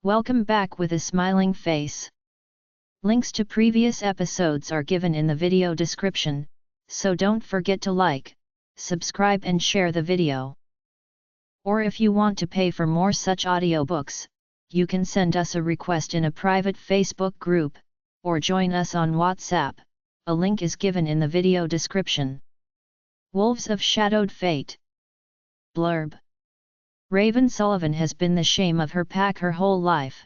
Welcome back with a smiling face. Links to previous episodes are given in the video description, so don't forget to like, subscribe and share the video. Or if you want to pay for more such audiobooks, you can send us a request in a private Facebook group, or join us on WhatsApp, a link is given in the video description. Wolves of Shadowed Fate. Blurb. Raven Sullivan has been the shame of her pack her whole life.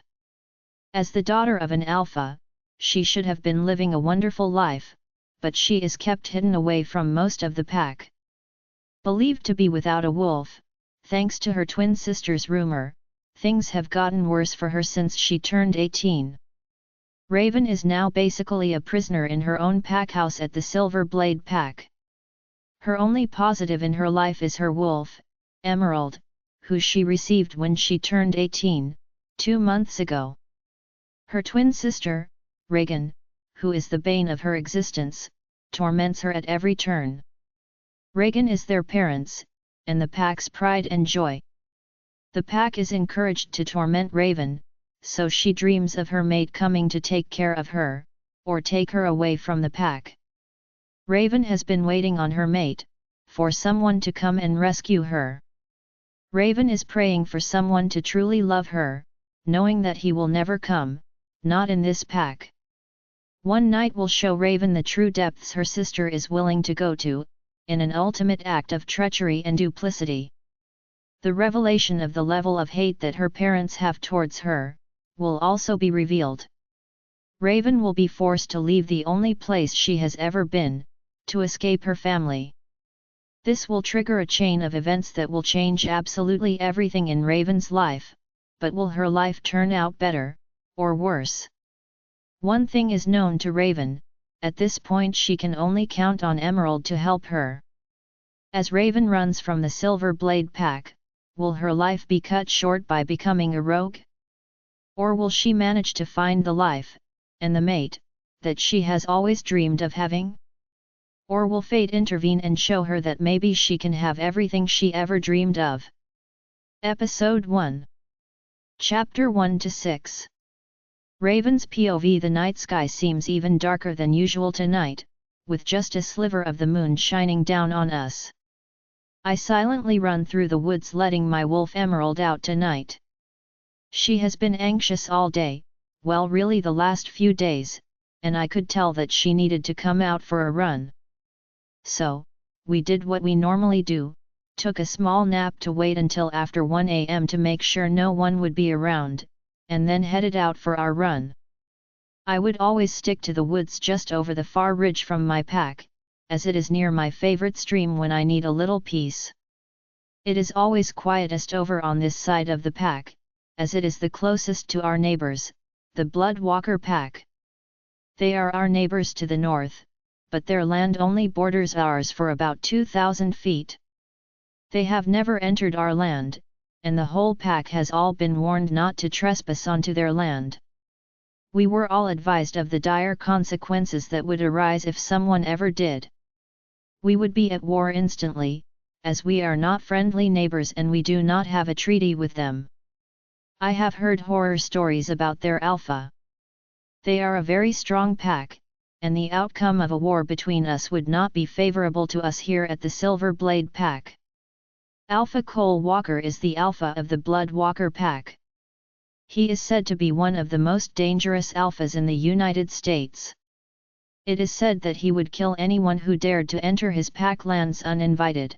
As the daughter of an alpha, she should have been living a wonderful life, but she is kept hidden away from most of the pack. Believed to be without a wolf, thanks to her twin sister's rumor, things have gotten worse for her since she turned 18. Raven is now basically a prisoner in her own pack house at the Silver Blade Pack. Her only positive in her life is her wolf, Emerald, who she received when she turned 18, 2 months ago. Her twin sister, Reagan, who is the bane of her existence, torments her at every turn. Reagan is their parents, and the pack's pride and joy. The pack is encouraged to torment Raven, so she dreams of her mate coming to take care of her, or take her away from the pack. Raven has been waiting on her mate, for someone to come and rescue her. Raven is praying for someone to truly love her, knowing that he will never come, not in this pack. One night will show Raven the true depths her sister is willing to go to, in an ultimate act of treachery and duplicity. The revelation of the level of hate that her parents have towards her, will also be revealed. Raven will be forced to leave the only place she has ever been, to escape her family. This will trigger a chain of events that will change absolutely everything in Raven's life, but will her life turn out better, or worse? One thing is known to Raven, at this point she can only count on Emerald to help her. As Raven runs from the Silver Blade Pack, will her life be cut short by becoming a rogue? Or will she manage to find the life, and the mate, that she has always dreamed of having? Or will fate intervene and show her that maybe she can have everything she ever dreamed of? Episode 1. Chapter 1-6. Raven's POV. The night sky seems even darker than usual tonight, with just a sliver of the moon shining down on us. I silently run through the woods letting my wolf Emerald out tonight. She has been anxious all day, well really the last few days, and I could tell that she needed to come out for a run. So, we did what we normally do, took a small nap to wait until after 1 AM to make sure no one would be around, and then headed out for our run. I would always stick to the woods just over the far ridge from my pack, as it is near my favorite stream when I need a little peace. It is always quietest over on this side of the pack, as it is the closest to our neighbors, the Bloodwalker pack. They are our neighbors to the north, but their land only borders ours for about 2,000 feet. They have never entered our land, and the whole pack has all been warned not to trespass onto their land. We were all advised of the dire consequences that would arise if someone ever did. We would be at war instantly, as we are not friendly neighbors and we do not have a treaty with them. I have heard horror stories about their alpha. They are a very strong pack, and the outcome of a war between us would not be favorable to us here at the Silver Blade Pack. Alpha Cole Walker is the alpha of the Bloodwalker pack. He is said to be one of the most dangerous alphas in the United States. It is said that he would kill anyone who dared to enter his pack lands uninvited.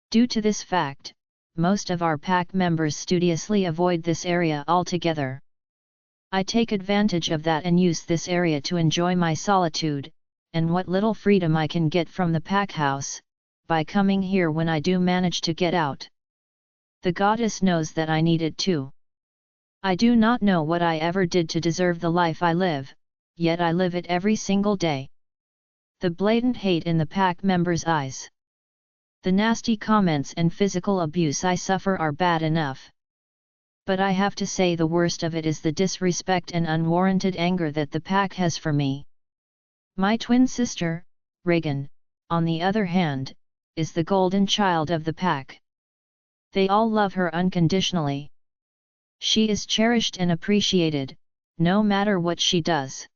Due to this fact, most of our pack members studiously avoid this area altogether. I take advantage of that and use this area to enjoy my solitude, and what little freedom I can get from the pack house, by coming here when I do manage to get out. The goddess knows that I need it too. I do not know what I ever did to deserve the life I live, yet I live it every single day. The blatant hate in the pack members' eyes. The nasty comments and physical abuse I suffer are bad enough. But I have to say the worst of it is the disrespect and unwarranted anger that the pack has for me. My twin sister, Reagan, on the other hand, is the golden child of the pack. They all love her unconditionally. She is cherished and appreciated, no matter what she does.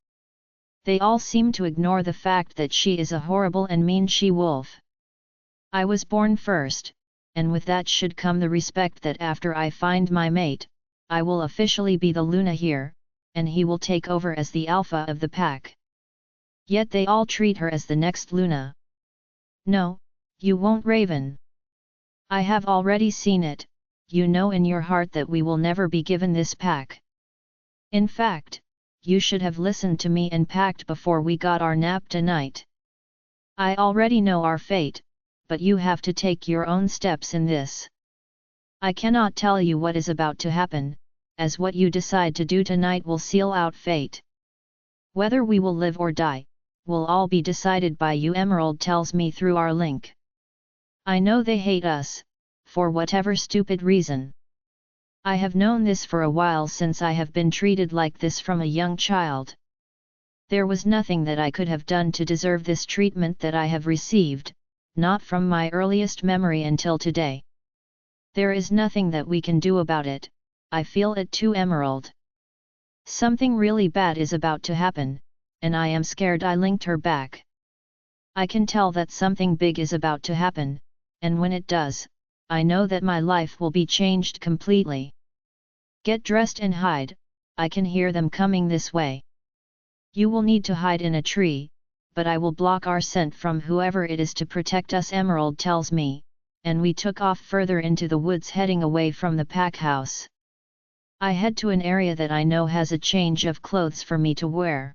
They all seem to ignore the fact that she is a horrible and mean she-wolf. I was born first, and with that should come the respect that after I find my mate, I will officially be the Luna here, and he will take over as the alpha of the pack. Yet they all treat her as the next Luna. No, you won't, Raven. I have already seen it, you know in your heart that we will never be given this pack. In fact, you should have listened to me and packed before we got our nap tonight. I already know our fate, but you have to take your own steps in this. I cannot tell you what is about to happen, as what you decide to do tonight will seal out fate. Whether we will live or die, will all be decided by you, Emerald tells me through our link. I know they hate us, for whatever stupid reason. I have known this for a while, since I have been treated like this from a young child. There was nothing that I could have done to deserve this treatment that I have received, not from my earliest memory until today. There is nothing that we can do about it, I feel it too, Emerald. Something really bad is about to happen, and I am scared. I linked her back. I can tell that something big is about to happen, and when it does, I know that my life will be changed completely. Get dressed and hide, I can hear them coming this way. You will need to hide in a tree, but I will block our scent from whoever it is to protect us, Emerald tells me, and we took off further into the woods, heading away from the pack house. I head to an area that I know has a change of clothes for me to wear.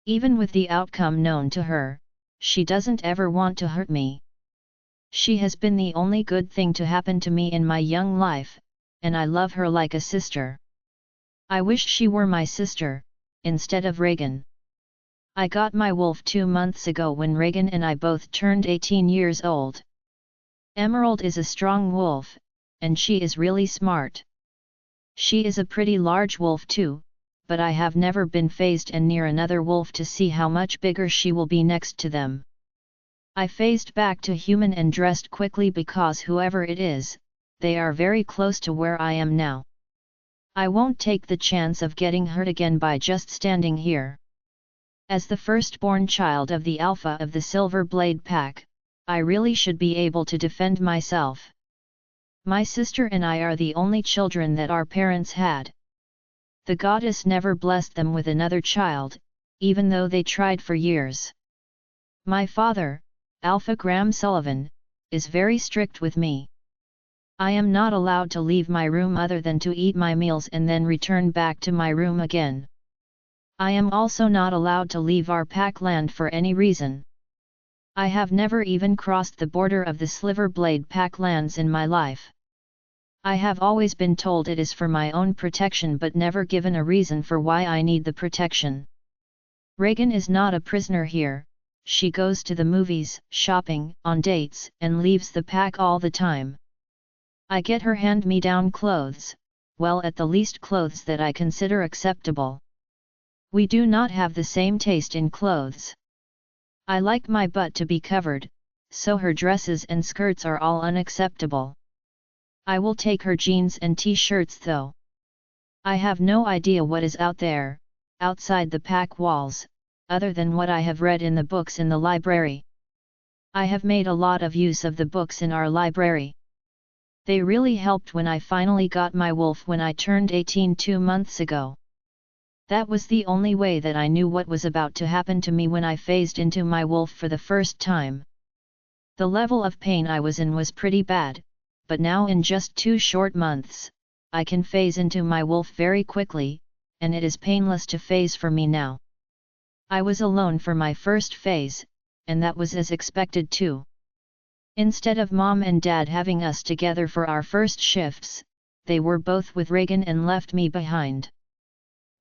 Even with the outcome known to her, she doesn't ever want to hurt me. She has been the only good thing to happen to me in my young life, and I love her like a sister. I wish she were my sister, instead of Reagan. I got my wolf 2 months ago when Reagan and I both turned 18 years old. Emerald is a strong wolf, and she is really smart. She is a pretty large wolf too, but I have never been phased and near another wolf to see how much bigger she will be next to them. I phased back to human and dressed quickly because whoever it is, they are very close to where I am now. I won't take the chance of getting hurt again by just standing here. As the firstborn child of the Alpha of the Silver Blade Pack, I really should be able to defend myself. My sister and I are the only children that our parents had. The goddess never blessed them with another child, even though they tried for years. My father, Alpha Graham Sullivan, is very strict with me. I am not allowed to leave my room other than to eat my meals and then return back to my room again. I am also not allowed to leave our pack land for any reason. I have never even crossed the border of the Sliver Blade pack lands in my life. I have always been told it is for my own protection, but never given a reason for why I need the protection. Reagan is not a prisoner here. She goes to the movies, shopping, on dates, and leaves the pack all the time. I get her hand-me-down clothes, well, at the least clothes that I consider acceptable. We do not have the same taste in clothes. I like my butt to be covered, so her dresses and skirts are all unacceptable. I will take her jeans and t-shirts though. I have no idea what is out there, outside the pack walls, other than what I have read in the books in the library. I have made a lot of use of the books in our library. They really helped when I finally got my wolf when I turned 18 2 months ago. That was the only way that I knew what was about to happen to me when I phased into my wolf for the first time. The level of pain I was in was pretty bad, but now in just 2 short months, I can phase into my wolf very quickly, and it is painless to phase for me now. I was alone for my first phase, and that was as expected too. Instead of mom and dad having us together for our first shifts, they were both with Reagan and left me behind.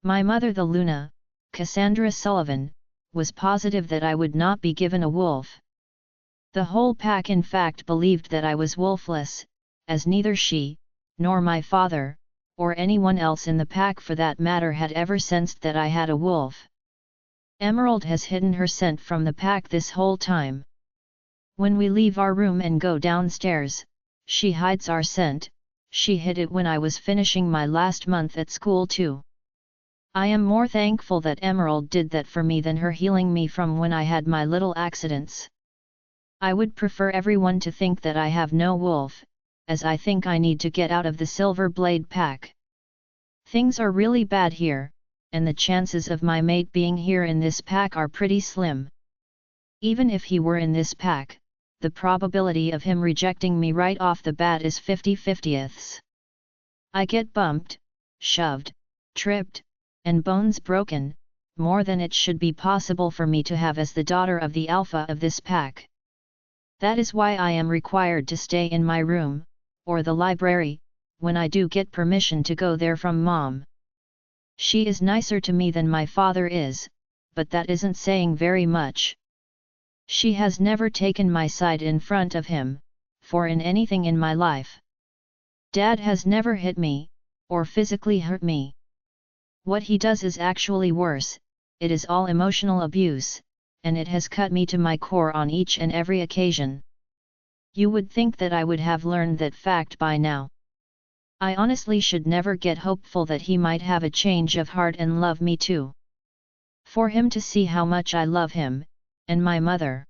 My mother, the Luna, Cassandra Sullivan, was positive that I would not be given a wolf. The whole pack in fact believed that I was wolfless, as neither she, nor my father, or anyone else in the pack for that matter had ever sensed that I had a wolf. Emerald has hidden her scent from the pack this whole time. When we leave our room and go downstairs, she hides our scent. she hid it when I was finishing my last month at school too. I am more thankful that Emerald did that for me than her healing me from when I had my little accidents. I would prefer everyone to think that I have no wolf, as I think I need to get out of the Silver Blade pack. Things are really bad here, and the chances of my mate being here in this pack are pretty slim. Even if he were in this pack, the probability of him rejecting me right off the bat is 50/50ths. I get bumped, shoved, tripped, and bones broken, more than it should be possible for me to have as the daughter of the alpha of this pack. That is why I am required to stay in my room, or the library, when I do get permission to go there from Mom. She is nicer to me than my father is, but that isn't saying very much. She has never taken my side in front of him, for in anything in my life. Dad has never hit me, or physically hurt me. What he does is actually worse, it is all emotional abuse, and it has cut me to my core on each and every occasion. You would think that I would have learned that fact by now. I honestly should never get hopeful that he might have a change of heart and love me too. For him to see how much I love him, and my mother.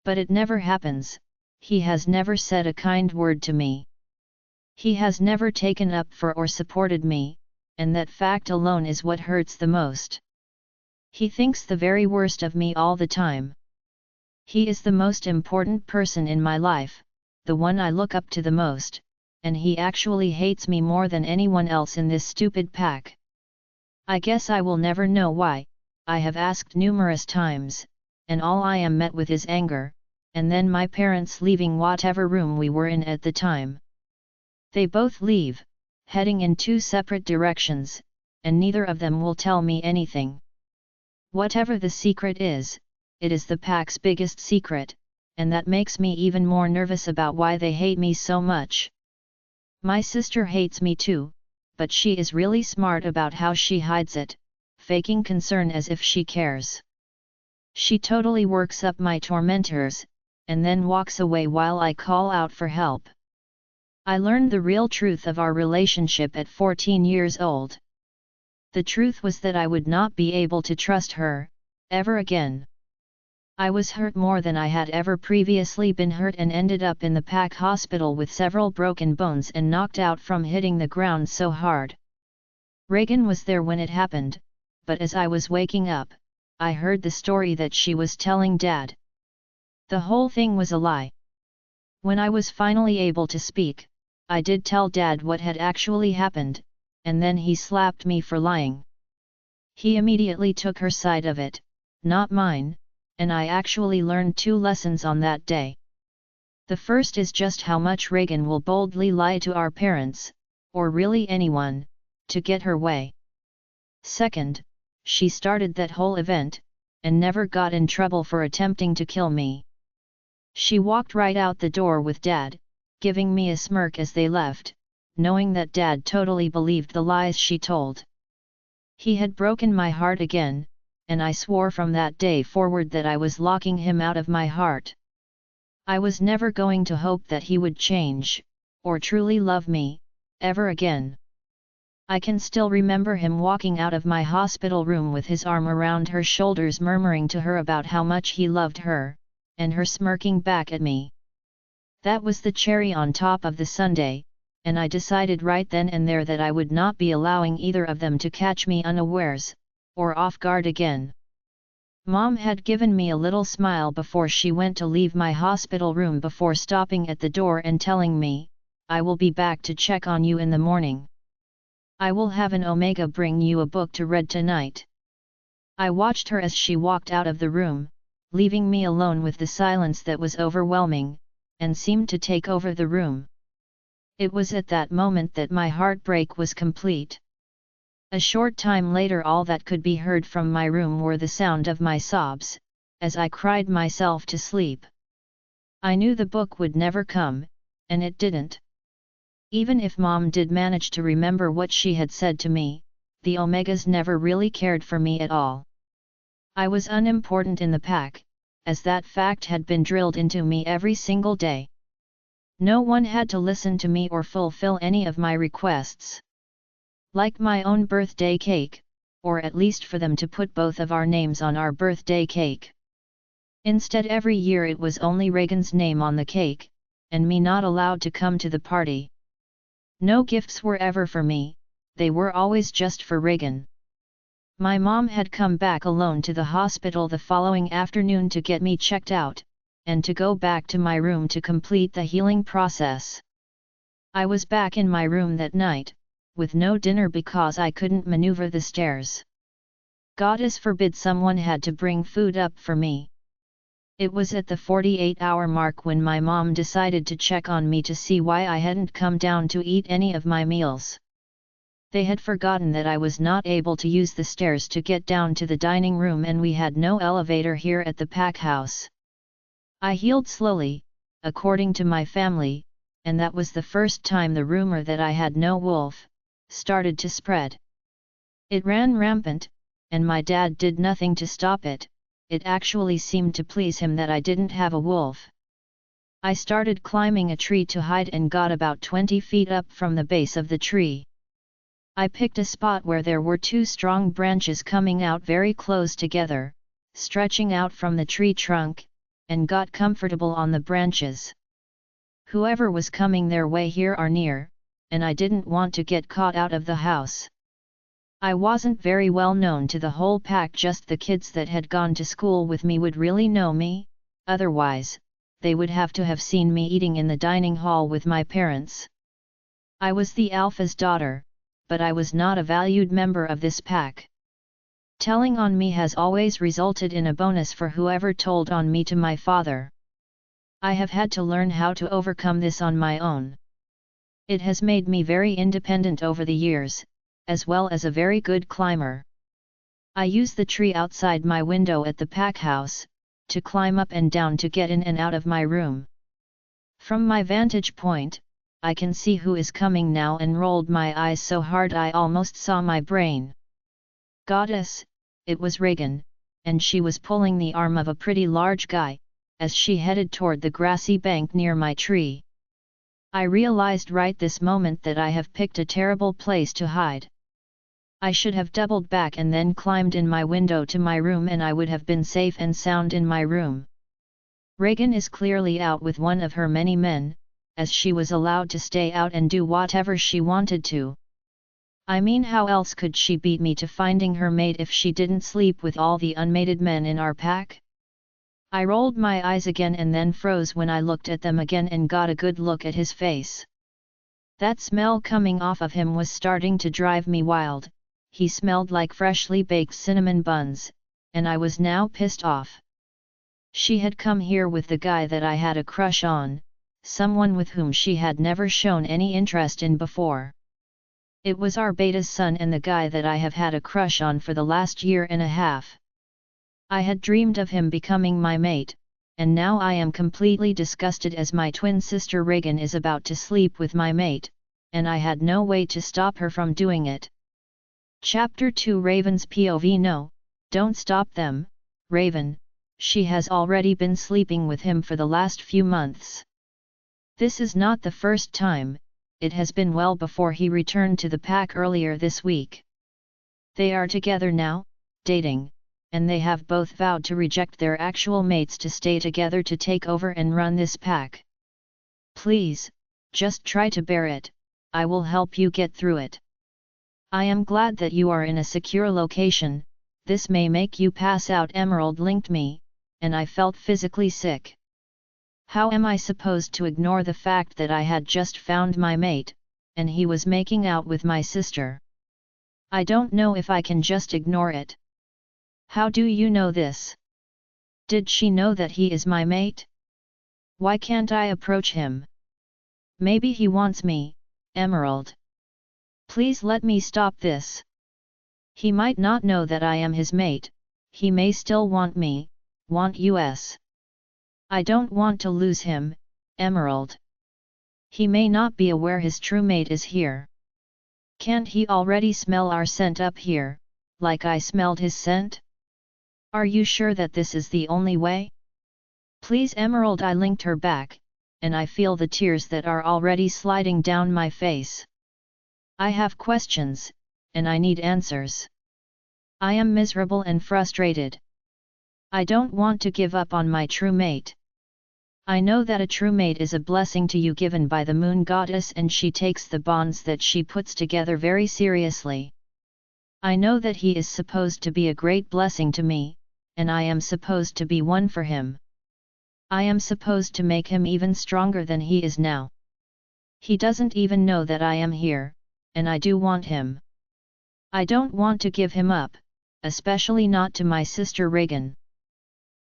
But it never happens, he has never said a kind word to me. He has never taken up for or supported me, and that fact alone is what hurts the most. He thinks the very worst of me all the time. He is the most important person in my life, the one I look up to the most, and he actually hates me more than anyone else in this stupid pack. I guess I will never know why. I have asked numerous times, and all I am met with is anger, and then my parents leaving whatever room we were in at the time. They both leave, heading in two separate directions, and neither of them will tell me anything. Whatever the secret is, it is the pack's biggest secret, and that makes me even more nervous about why they hate me so much. My sister hates me too, but she is really smart about how she hides it, faking concern as if she cares. She totally works up my tormentors, and then walks away while I call out for help. I learned the real truth of our relationship at 14 years old. The truth was that I would not be able to trust her, ever again. I was hurt more than I had ever previously been hurt and ended up in the pack hospital with several broken bones and knocked out from hitting the ground so hard. Reagan was there when it happened, but as I was waking up, I heard the story that she was telling Dad. The whole thing was a lie. When I was finally able to speak, I did tell Dad what had actually happened, and then he slapped me for lying. He immediately took her side of it, not mine, and I actually learned 2 lessons on that day. The first is just how much Reagan will boldly lie to our parents, or really anyone, to get her way. Second, she started that whole event, and never got in trouble for attempting to kill me. She walked right out the door with Dad, giving me a smirk as they left, knowing that Dad totally believed the lies she told. He had broken my heart again, and I swore from that day forward that I was locking him out of my heart. I was never going to hope that he would change, or truly love me, ever again. I can still remember him walking out of my hospital room with his arm around her shoulders murmuring to her about how much he loved her, and her smirking back at me. That was the cherry on top of the sundae, and I decided right then and there that I would not be allowing either of them to catch me unawares, or off guard again. Mom had given me a little smile before she went to leave my hospital room before stopping at the door and telling me, "I will be back to check on you in the morning. I will have an Omega bring you a book to read tonight." I watched her as she walked out of the room, leaving me alone with the silence that was overwhelming, and seemed to take over the room. It was at that moment that my heartbreak was complete. A short time later all that could be heard from my room were the sound of my sobs, as I cried myself to sleep. I knew the book would never come, and it didn't. Even if Mom did manage to remember what she had said to me, the Omegas never really cared for me at all. I was unimportant in the pack, as that fact had been drilled into me every single day. No one had to listen to me or fulfill any of my requests. Like my own birthday cake, or at least for them to put both of our names on our birthday cake. Instead, every year it was only Reagan's name on the cake, and me not allowed to come to the party. No gifts were ever for me, they were always just for Reagan. My mom had come back alone to the hospital the following afternoon to get me checked out, and to go back to my room to complete the healing process. I was back in my room that night, with no dinner because I couldn't maneuver the stairs. Goddess forbid someone had to bring food up for me. It was at the 48-hour mark when my mom decided to check on me to see why I hadn't come down to eat any of my meals. They had forgotten that I was not able to use the stairs to get down to the dining room, and we had no elevator here at the pack house. I healed slowly, according to my family, and that was the first time the rumor that I had no wolf started to spread. It ran rampant, and my dad did nothing to stop it. It actually seemed to please him that I didn't have a wolf. I started climbing a tree to hide and got about 20 feet up from the base of the tree. I picked a spot where there were two strong branches coming out very close together, stretching out from the tree trunk, and got comfortable on the branches. Whoever was coming their way here are near, and I didn't want to get caught out of the house. I wasn't very well known to the whole pack, just the kids that had gone to school with me would really know me, otherwise, they would have to have seen me eating in the dining hall with my parents. I was the alpha's daughter, but I was not a valued member of this pack. Telling on me has always resulted in a bonus for whoever told on me to my father. I have had to learn how to overcome this on my own. It has made me very independent over the years, as well as a very good climber. I use the tree outside my window at the pack house, to climb up and down to get in and out of my room. From my vantage point, I can see who is coming now and rolled my eyes so hard I almost saw my brain. Goddess, it was Reagan, and she was pulling the arm of a pretty large guy, as she headed toward the grassy bank near my tree. I realized right this moment that I have picked a terrible place to hide. I should have doubled back and then climbed in my window to my room, and I would have been safe and sound in my room. Reagan is clearly out with one of her many men, as she was allowed to stay out and do whatever she wanted to. I mean, how else could she beat me to finding her mate if she didn't sleep with all the unmated men in our pack? I rolled my eyes again and then froze when I looked at them again and got a good look at his face. That smell coming off of him was starting to drive me wild. He smelled like freshly baked cinnamon buns, and I was now pissed off. She had come here with the guy that I had a crush on, someone with whom she had never shown any interest in before. It was our beta's son and the guy that I have had a crush on for the last year and a half. I had dreamed of him becoming my mate, and now I am completely disgusted as my twin sister Reagan is about to sleep with my mate, and I had no way to stop her from doing it. Chapter 2 Raven's POV. No, don't stop them, Raven, she has already been sleeping with him for the last few months. This is not the first time, it has been well before he returned to the pack earlier this week. They are together now, dating, and they have both vowed to reject their actual mates to stay together to take over and run this pack. Please, just try to bear it, I will help you get through it. I am glad that you are in a secure location, this may make you pass out. Emerald linked me, and I felt physically sick. How am I supposed to ignore the fact that I had just found my mate, and he was making out with my sister? I don't know if I can just ignore it. How do you know this? Did she know that he is my mate? Why can't I approach him? Maybe he wants me, Emerald. Please let me stop this. He might not know that I am his mate, he may still want me, want us. I don't want to lose him, Emerald. He may not be aware his true mate is here. Can't he already smell our scent up here, like I smelled his scent? Are you sure that this is the only way? Please, Emerald. I linked her back, and I feel the tears that are already sliding down my face. I have questions, and I need answers. I am miserable and frustrated. I don't want to give up on my true mate. I know that a true mate is a blessing to you given by the moon goddess, and she takes the bonds that she puts together very seriously. I know that he is supposed to be a great blessing to me, and I am supposed to be one for him. I am supposed to make him even stronger than he is now. He doesn't even know that I am here, and I do want him. I don't want to give him up, especially not to my sister Reagan.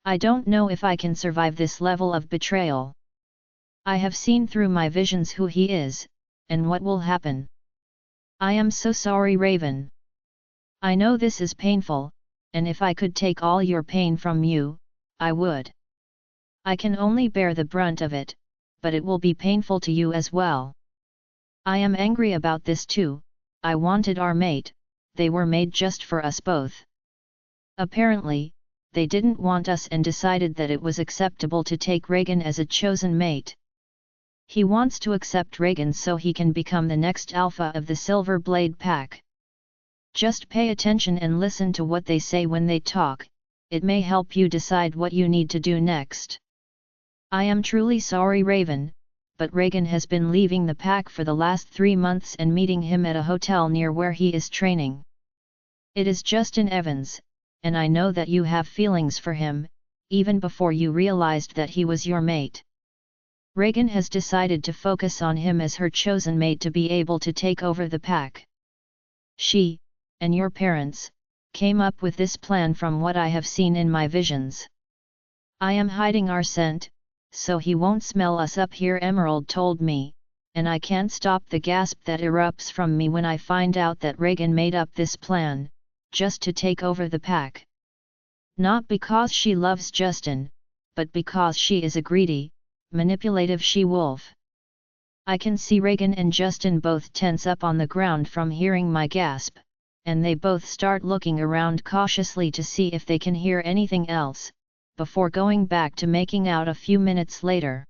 I don't know if I can survive this level of betrayal. I have seen through my visions who he is, and what will happen. I am so sorry, Raven. I know this is painful, and if I could take all your pain from you, I would. I can only bear the brunt of it, but it will be painful to you as well. I am angry about this too. I wanted our mate, they were made just for us both. Apparently, they didn't want us and decided that it was acceptable to take Reagan as a chosen mate. He wants to accept Reagan so he can become the next alpha of the Silver Blade Pack. Just pay attention and listen to what they say when they talk, it may help you decide what you need to do next. I am truly sorry, Raven, but Reagan has been leaving the pack for the last 3 months and meeting him at a hotel near where he is training. It is Justin Evans, and I know that you have feelings for him, even before you realized that he was your mate. Reagan has decided to focus on him as her chosen mate to be able to take over the pack. She, and your parents, came up with this plan from what I have seen in my visions. I am hiding our scent, so he won't smell us up here, Emerald told me, and I can't stop the gasp that erupts from me when I find out that Reagan made up this plan, just to take over the pack. Not because she loves Justin, but because she is a greedy, manipulative she-wolf. I can see Reagan and Justin both tense up on the ground from hearing my gasp, and they both start looking around cautiously to see if they can hear anything else, before going back to making out a few minutes later.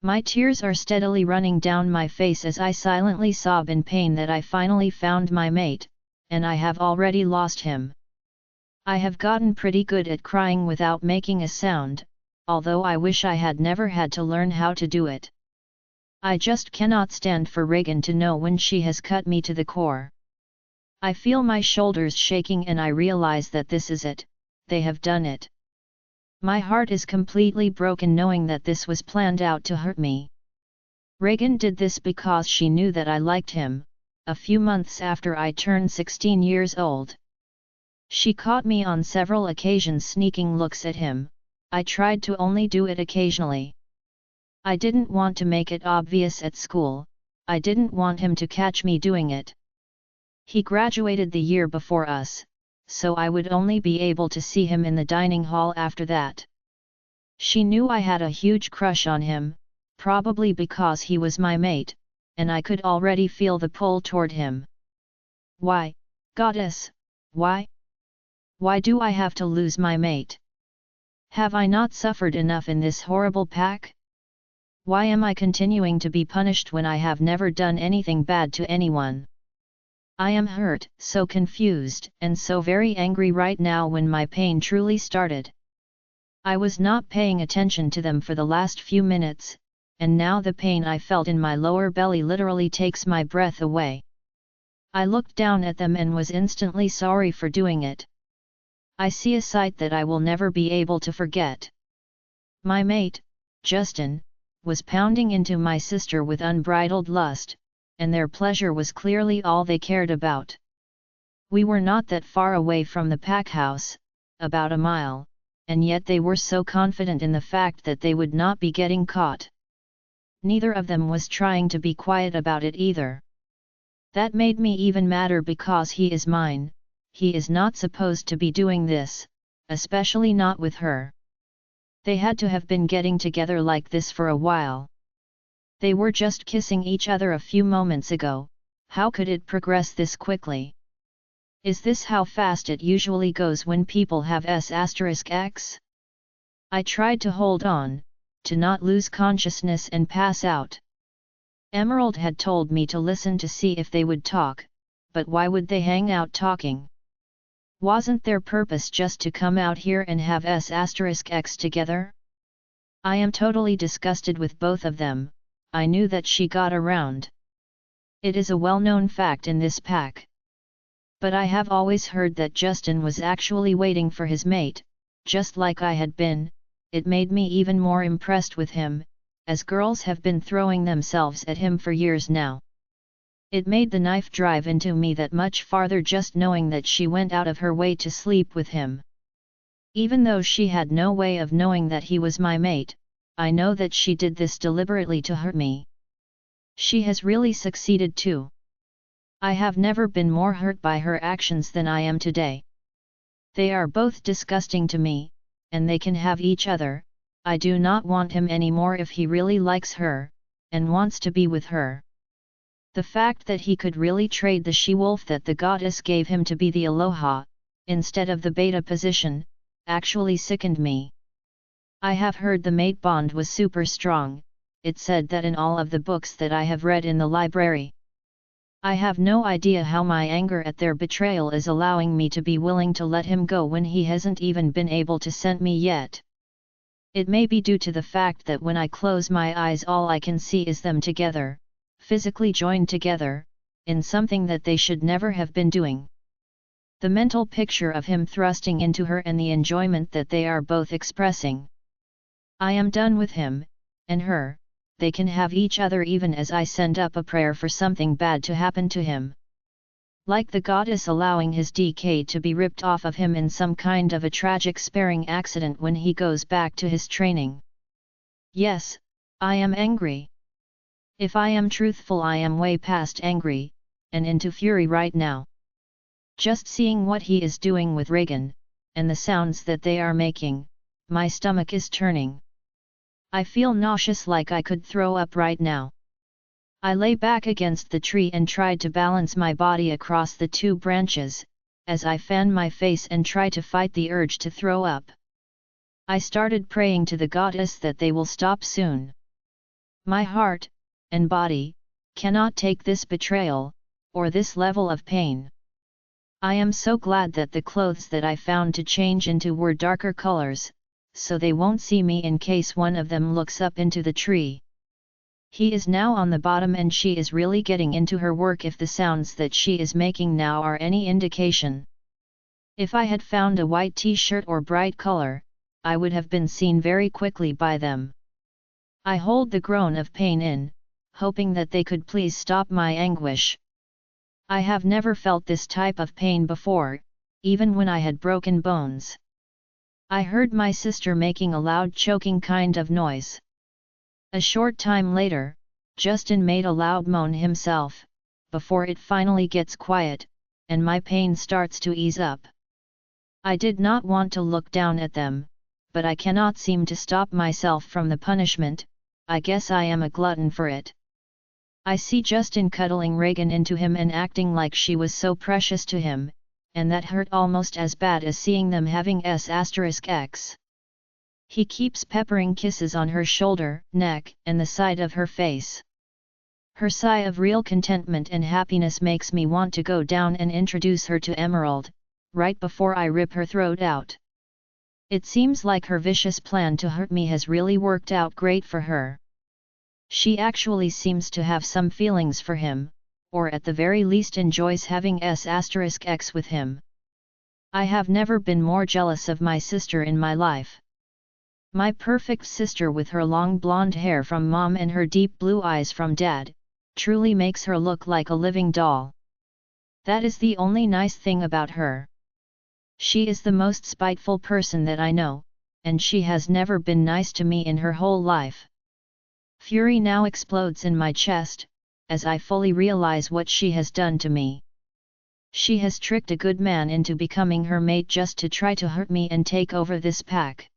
My tears are steadily running down my face as I silently sob in pain that I finally found my mate, and I have already lost him. I have gotten pretty good at crying without making a sound, although I wish I had never had to learn how to do it. I just cannot stand for Reagan to know when she has cut me to the core. I feel my shoulders shaking and I realize that this is it, they have done it. My heart is completely broken knowing that this was planned out to hurt me. Reagan did this because she knew that I liked him, a few months after I turned 16 years old. She caught me on several occasions sneaking looks at him. I tried to only do it occasionally. I didn't want to make it obvious at school, I didn't want him to catch me doing it. He graduated the year before us, so I would only be able to see him in the dining hall after that. She knew I had a huge crush on him, probably because he was my mate, and I could already feel the pull toward him. Why, goddess, why? Why do I have to lose my mate? Have I not suffered enough in this horrible pack? Why am I continuing to be punished when I have never done anything bad to anyone? I am hurt, so confused, and so very angry right now when my pain truly started. I was not paying attention to them for the last few minutes, and now the pain I felt in my lower belly literally takes my breath away. I looked down at them and was instantly sorry for doing it. I see a sight that I will never be able to forget. My mate, Justin, was pounding into my sister with unbridled lust, and their pleasure was clearly all they cared about. We were not that far away from the pack house, about a mile, and yet they were so confident in the fact that they would not be getting caught. Neither of them was trying to be quiet about it either. That made me even madder because he is mine, he is not supposed to be doing this, especially not with her. They had to have been getting together like this for a while. They were just kissing each other a few moments ago, how could it progress this quickly? Is this how fast it usually goes when people have S***X? I tried to hold on, to not lose consciousness and pass out. Emerald had told me to listen to see if they would talk, but why would they hang out talking? Wasn't their purpose just to come out here and have S*X together? I am totally disgusted with both of them. I knew that she got around. It is a well-known fact in this pack. But I have always heard that Justin was actually waiting for his mate, just like I had been. It made me even more impressed with him, as girls have been throwing themselves at him for years now. It made the knife drive into me that much farther just knowing that she went out of her way to sleep with him. Even though she had no way of knowing that he was my mate, I know that she did this deliberately to hurt me. She has really succeeded too. I have never been more hurt by her actions than I am today. They are both disgusting to me, and they can have each other. I do not want him anymore if he really likes her, and wants to be with her. The fact that he could really trade the she-wolf that the goddess gave him to be the aloha, instead of the beta position, actually sickened me. I have heard the mate bond was super strong. It said that in all of the books that I have read in the library. I have no idea how my anger at their betrayal is allowing me to be willing to let him go when he hasn't even been able to send me yet. It may be due to the fact that when I close my eyes all I can see is them together, physically joined together, in something that they should never have been doing. The mental picture of him thrusting into her and the enjoyment that they are both expressing. I am done with him, and her. They can have each other even as I send up a prayer for something bad to happen to him. Like the goddess allowing his decay to be ripped off of him in some kind of a tragic sparing accident when he goes back to his training. Yes, I am angry. If I am truthful, I am way past angry, and into fury right now. Just seeing what he is doing with Reagan, and the sounds that they are making, my stomach is turning. I feel nauseous like I could throw up right now. I lay back against the tree and tried to balance my body across the two branches, as I fan my face and try to fight the urge to throw up. I started praying to the goddess that they will stop soon. My heart, and body, cannot take this betrayal, or this level of pain. I am so glad that the clothes that I found to change into were darker colors, so they won't see me in case one of them looks up into the tree. He is now on the bottom and she is really getting into her work if the sounds that she is making now are any indication. If I had found a white t-shirt or bright color, I would have been seen very quickly by them. I hold the groan of pain in, hoping that they could please stop my anguish. I have never felt this type of pain before, even when I had broken bones. I heard my sister making a loud choking kind of noise. A short time later, Justin made a loud moan himself, before it finally gets quiet, and my pain starts to ease up. I did not want to look down at them, but I cannot seem to stop myself from the punishment. I guess I am a glutton for it. I see Justin cuddling Reagan into him and acting like she was so precious to him, and that hurt almost as bad as seeing them having S*X. He keeps peppering kisses on her shoulder, neck, and the side of her face. Her sigh of real contentment and happiness makes me want to go down and introduce her to Emerald, right before I rip her throat out. It seems like her vicious plan to hurt me has really worked out great for her. She actually seems to have some feelings for him, or at the very least enjoys having S*X with him. I have never been more jealous of my sister in my life. My perfect sister with her long blonde hair from mom and her deep blue eyes from dad, truly makes her look like a living doll. That is the only nice thing about her. She is the most spiteful person that I know, and she has never been nice to me in her whole life. Fury now explodes in my chest, as I fully realize what she has done to me. She has tricked a good man into becoming her mate just to try to hurt me and take over this pack.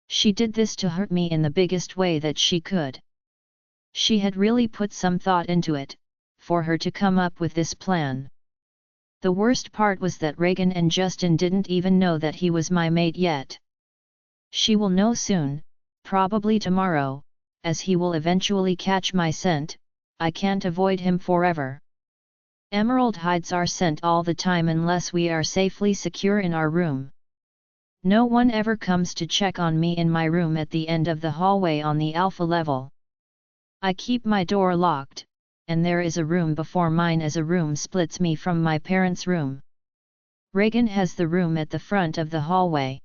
She did this to hurt me in the biggest way that she could. She had really put some thought into it, for her to come up with this plan. The worst part was that Reagan and Justin didn't even know that he was my mate yet. She will know soon, Probably tomorrow, as he will eventually catch my scent. I can't avoid him forever. Emerald hides our scent all the time unless we are safely secure in our room. No one ever comes to check on me in my room at the end of the hallway on the alpha level. I keep my door locked, and there is a room before mine as a room splits me from my parents' room. Reagan has the room at the front of the hallway.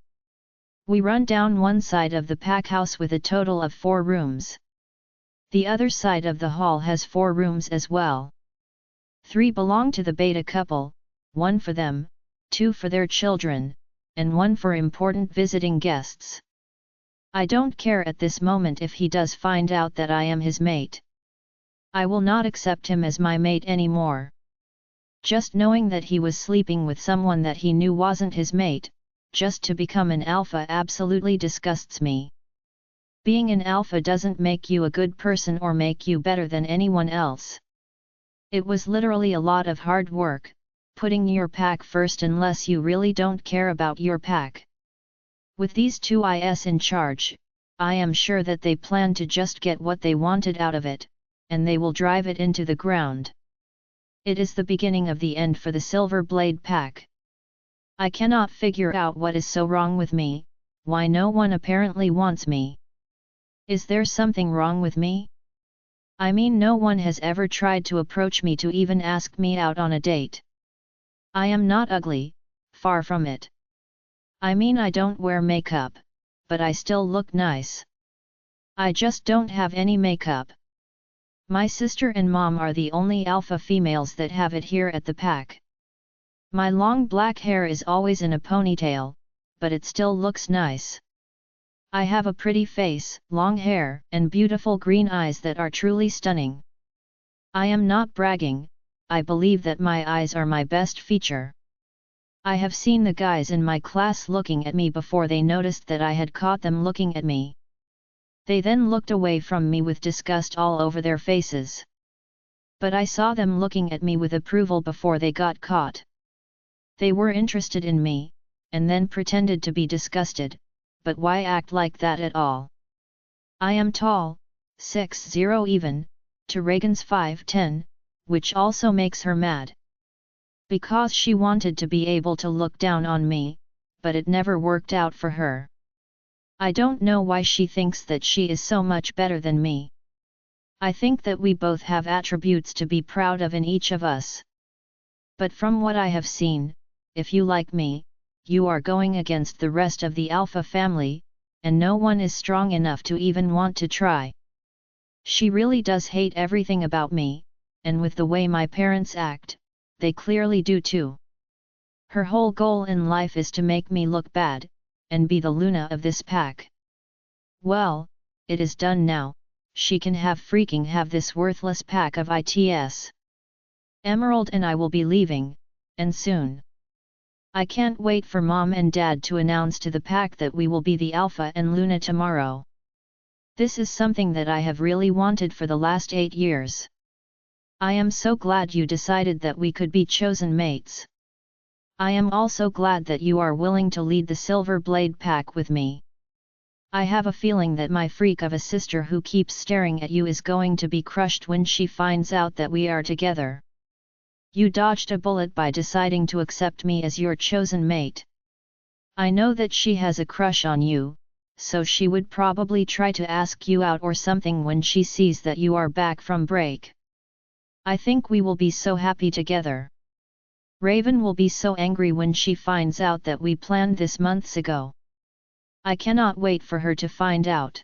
We run down one side of the pack house with a total of 4 rooms. The other side of the hall has 4 rooms as well. 3 belong to the beta couple, 1 for them, 2 for their children, and 1 for important visiting guests. I don't care at this moment if he does find out that I am his mate. I will not accept him as my mate anymore. Just knowing that he was sleeping with someone that he knew wasn't his mate, just to become an alpha absolutely disgusts me. Being an alpha doesn't make you a good person or make you better than anyone else. It was literally a lot of hard work, putting your pack first unless you really don't care about your pack. With these 2 is in charge, I am sure that they plan to just get what they wanted out of it, and they will drive it into the ground. It is the beginning of the end for the Silver Blade pack. I cannot figure out what is so wrong with me, why no one apparently wants me. Is there something wrong with me? I mean, no one has ever tried to approach me to even ask me out on a date. I am not ugly, far from it. I mean, I don't wear makeup, but I still look nice. I just don't have any makeup. My sister and mom are the only alpha females that have it here at the pack. My long black hair is always in a ponytail, but it still looks nice. I have a pretty face, long hair, and beautiful green eyes that are truly stunning. I am not bragging, I believe that my eyes are my best feature. I have seen the guys in my class looking at me before they noticed that I had caught them looking at me. They then looked away from me with disgust all over their faces. But I saw them looking at me with approval before they got caught. They were interested in me, and then pretended to be disgusted, but why act like that at all? I am tall, 6'0" even, to Reagan's 5'10", which also makes her mad. Because she wanted to be able to look down on me, but it never worked out for her. I don't know why she thinks that she is so much better than me. I think that we both have attributes to be proud of in each of us. But from what I have seen, if you like me, you are going against the rest of the alpha family, and no one is strong enough to even want to try. She really does hate everything about me, and with the way my parents act, they clearly do too. Her whole goal in life is to make me look bad, and be the Luna of this pack. Well, it is done now, she can freaking have this worthless pack of its. Emerald and I will be leaving, and soon. I can't wait for Mom and Dad to announce to the pack that we will be the Alpha and Luna tomorrow. This is something that I have really wanted for the last 8 years. I am so glad you decided that we could be chosen mates. I am also glad that you are willing to lead the Silver Blade pack with me. I have a feeling that my freak of a sister who keeps staring at you is going to be crushed when she finds out that we are together. You dodged a bullet by deciding to accept me as your chosen mate. I know that she has a crush on you, so she would probably try to ask you out or something when she sees that you are back from break. I think we will be so happy together. Raven will be so angry when she finds out that we planned this months ago. I cannot wait for her to find out.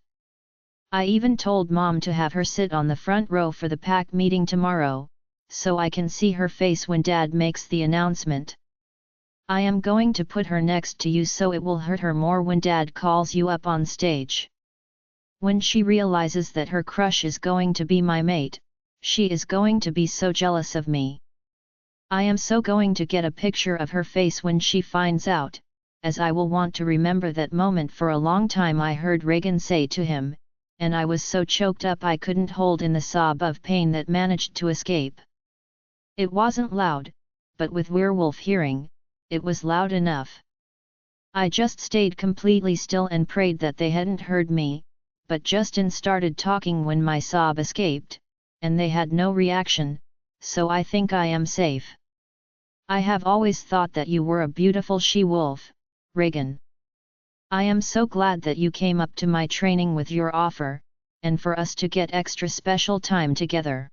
I even told Mom to have her sit on the front row for the pack meeting tomorrow, so I can see her face when Dad makes the announcement. I am going to put her next to you so it will hurt her more when Dad calls you up on stage. When she realizes that her crush is going to be my mate, she is going to be so jealous of me. I am so going to get a picture of her face when she finds out, as I will want to remember that moment for a long time. I heard Reagan say to him, and I was so choked up I couldn't hold in the sob of pain that managed to escape. It wasn't loud, but with Werewolf hearing, it was loud enough. I just stayed completely still and prayed that they hadn't heard me, but Justin started talking when my sob escaped, and they had no reaction, so I think I am safe. I have always thought that you were a beautiful she-wolf, Reagan. I am so glad that you came up to my training with your offer, and for us to get extra special time together.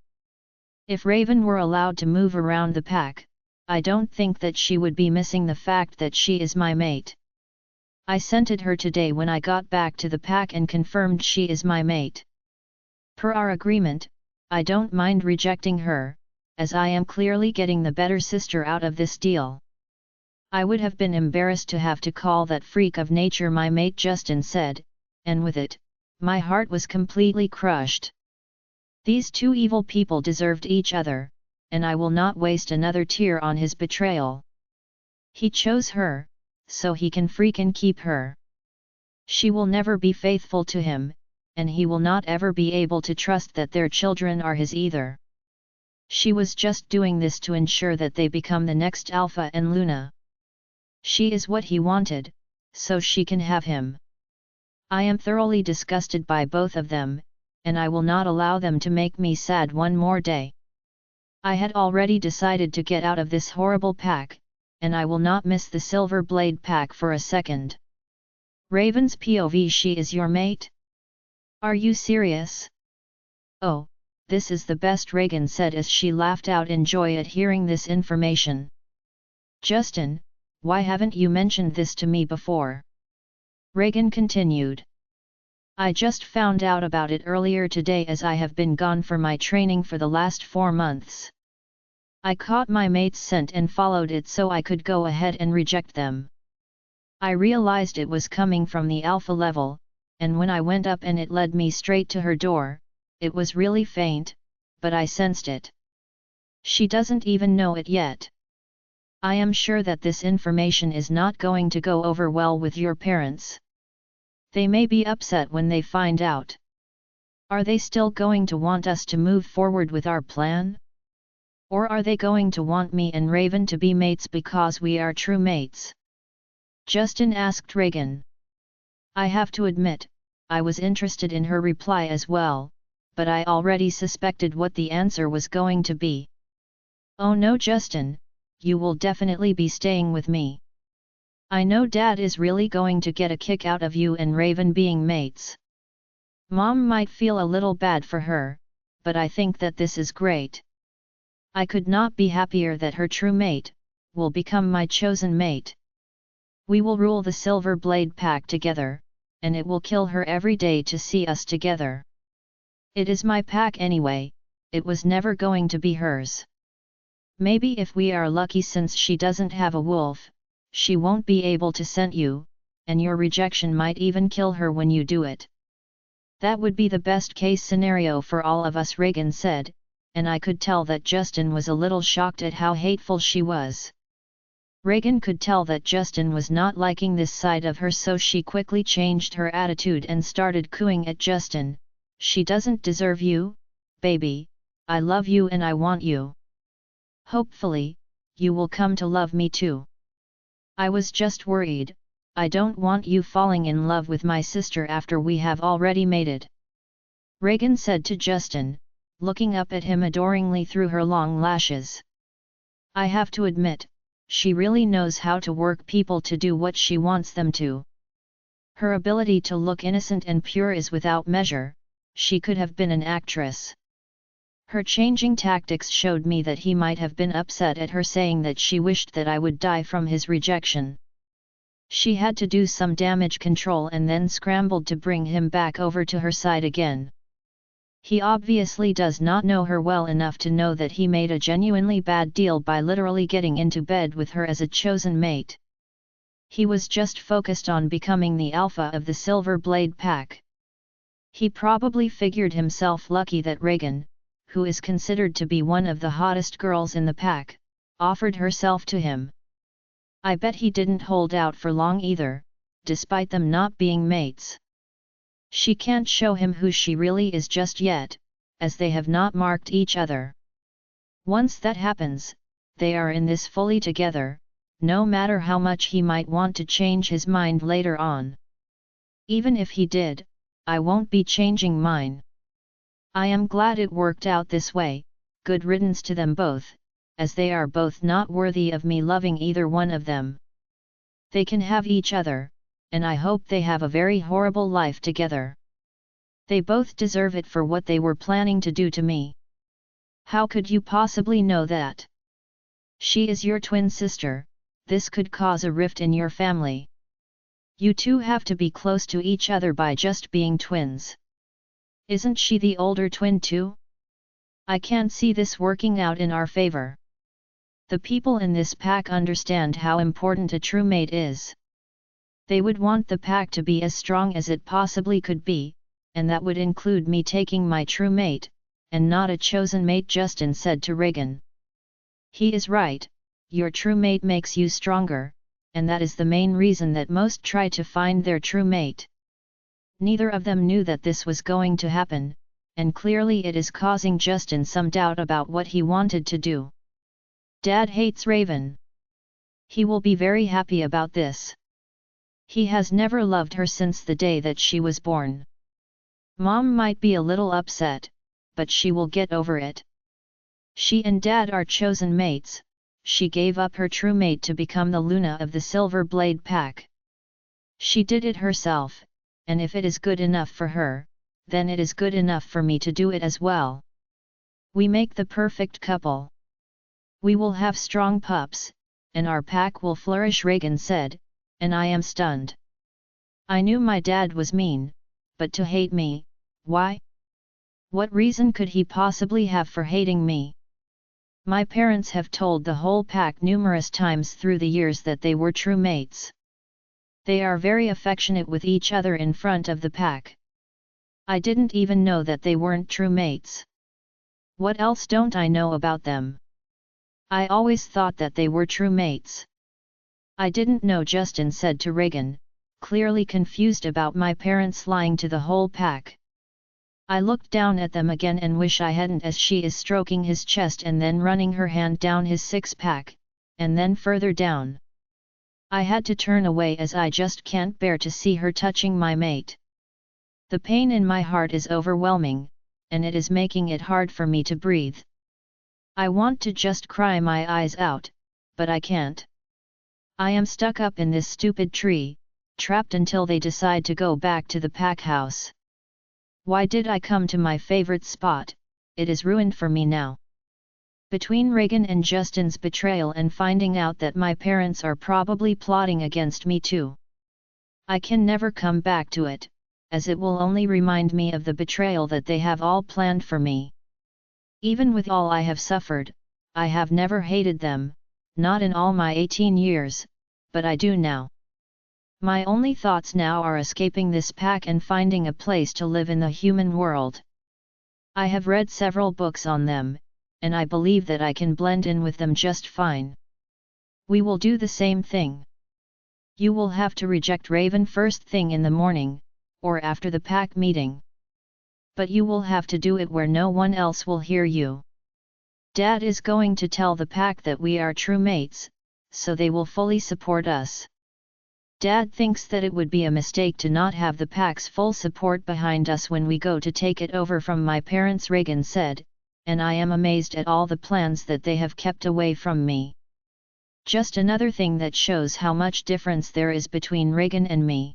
If Raven were allowed to move around the pack, I don't think that she would be missing the fact that she is my mate. I scented her today when I got back to the pack and confirmed she is my mate. Per our agreement, I don't mind rejecting her, as I am clearly getting the better sister out of this deal. I would have been embarrassed to have to call that freak of nature my mate, Justin said, and with it, my heart was completely crushed. These two evil people deserved each other, and I will not waste another tear on his betrayal. He chose her, so he can freaking keep her. She will never be faithful to him, and he will not ever be able to trust that their children are his either. She was just doing this to ensure that they become the next Alpha and Luna. She is what he wanted, so she can have him. I am thoroughly disgusted by both of them, and I will not allow them to make me sad one more day. I had already decided to get out of this horrible pack, and I will not miss the Silver Blade pack for a second. Raven's POV: she is your mate? Are you serious? Oh, this is the best, Reagan said as she laughed out in joy at hearing this information. Justin, why haven't you mentioned this to me before? Reagan continued. I just found out about it earlier today as I have been gone for my training for the last 4 months. I caught my mate's scent and followed it so I could go ahead and reject them. I realized it was coming from the alpha level, and when I went up and it led me straight to her door, it was really faint, but I sensed it. She doesn't even know it yet. I am sure that this information is not going to go over well with your parents. They may be upset when they find out. Are they still going to want us to move forward with our plan? Or are they going to want me and Raven to be mates because we are true mates? Justin asked Reagan. I have to admit, I was interested in her reply as well, but I already suspected what the answer was going to be. Oh no, Justin, you will definitely be staying with me. I know Dad is really going to get a kick out of you and Raven being mates. Mom might feel a little bad for her, but I think that this is great. I could not be happier that her true mate will become my chosen mate. We will rule the Silver Blade pack together, and it will kill her every day to see us together. It is my pack anyway, it was never going to be hers. Maybe if we are lucky, since she doesn't have a wolf, she won't be able to scent you, and your rejection might even kill her when you do it. That would be the best case scenario for all of us, Reagan said, and I could tell that Justin was a little shocked at how hateful she was. Reagan could tell that Justin was not liking this side of her, so she quickly changed her attitude and started cooing at Justin. She doesn't deserve you, baby, I love you and I want you. Hopefully, you will come to love me too. I was just worried, I don't want you falling in love with my sister after we have already made it. Reagan said to Justin, looking up at him adoringly through her long lashes. I have to admit, she really knows how to work people to do what she wants them to. Her ability to look innocent and pure is without measure. She could have been an actress. Her changing tactics showed me that he might have been upset at her saying that she wished that I would die from his rejection. She had to do some damage control and then scrambled to bring him back over to her side again. He obviously does not know her well enough to know that he made a genuinely bad deal by literally getting into bed with her as a chosen mate. He was just focused on becoming the alpha of the Silver Blade pack. He probably figured himself lucky that Reagan, who is considered to be one of the hottest girls in the pack, offered herself to him. I bet he didn't hold out for long either, despite them not being mates. She can't show him who she really is just yet, as they have not marked each other. Once that happens, they are in this fully together, no matter how much he might want to change his mind later on. Even if he did, I won't be changing mine. I am glad it worked out this way, good riddance to them both, as they are both not worthy of me loving either one of them. They can have each other, and I hope they have a very horrible life together. They both deserve it for what they were planning to do to me. How could you possibly know that? She is your twin sister, this could cause a rift in your family. You two have to be close to each other by just being twins. Isn't she the older twin too? I can't see this working out in our favor. The people in this pack understand how important a true mate is. They would want the pack to be as strong as it possibly could be, and that would include me taking my true mate, and not a chosen mate, Justin said to Reagan. He is right, your true mate makes you stronger, and that is the main reason that most try to find their true mate. Neither of them knew that this was going to happen, and clearly it is causing Justin some doubt about what he wanted to do. Dad hates Raven. He will be very happy about this. He has never loved her since the day that she was born. Mom might be a little upset, but she will get over it. She and Dad are chosen mates. She gave up her true mate to become the Luna of the Silver Blade Pack. She did it herself, and if it is good enough for her, then it is good enough for me to do it as well. We make the perfect couple. We will have strong pups, and our pack will flourish, Reagan said, and I am stunned. I knew my dad was mean, but to hate me, why? What reason could he possibly have for hating me? My parents have told the whole pack numerous times through the years that they were true mates. They are very affectionate with each other in front of the pack. I didn't even know that they weren't true mates. What else don't I know about them? I always thought that they were true mates. I didn't know, Justin said to Reagan, clearly confused about my parents lying to the whole pack. I looked down at them again and wish I hadn't, as she is stroking his chest and then running her hand down his six-pack, and then further down. I had to turn away as I just can't bear to see her touching my mate. The pain in my heart is overwhelming, and it is making it hard for me to breathe. I want to just cry my eyes out, but I can't. I am stuck up in this stupid tree, trapped until they decide to go back to the pack house. Why did I come to my favorite spot? It is ruined for me now. Between Reagan and Justin's betrayal and finding out that my parents are probably plotting against me too, I can never come back to it, as it will only remind me of the betrayal that they have all planned for me. Even with all I have suffered, I have never hated them, not in all my 18 years, but I do now. My only thoughts now are escaping this pack and finding a place to live in the human world. I have read several books on them, and I believe that I can blend in with them just fine. We will do the same thing. You will have to reject Raven first thing in the morning, or after the pack meeting. But you will have to do it where no one else will hear you. Dad is going to tell the pack that we are true mates, so they will fully support us. Dad thinks that it would be a mistake to not have the pack's full support behind us when we go to take it over from my parents, Reagan said, and I am amazed at all the plans that they have kept away from me. Just another thing that shows how much difference there is between Reagan and me.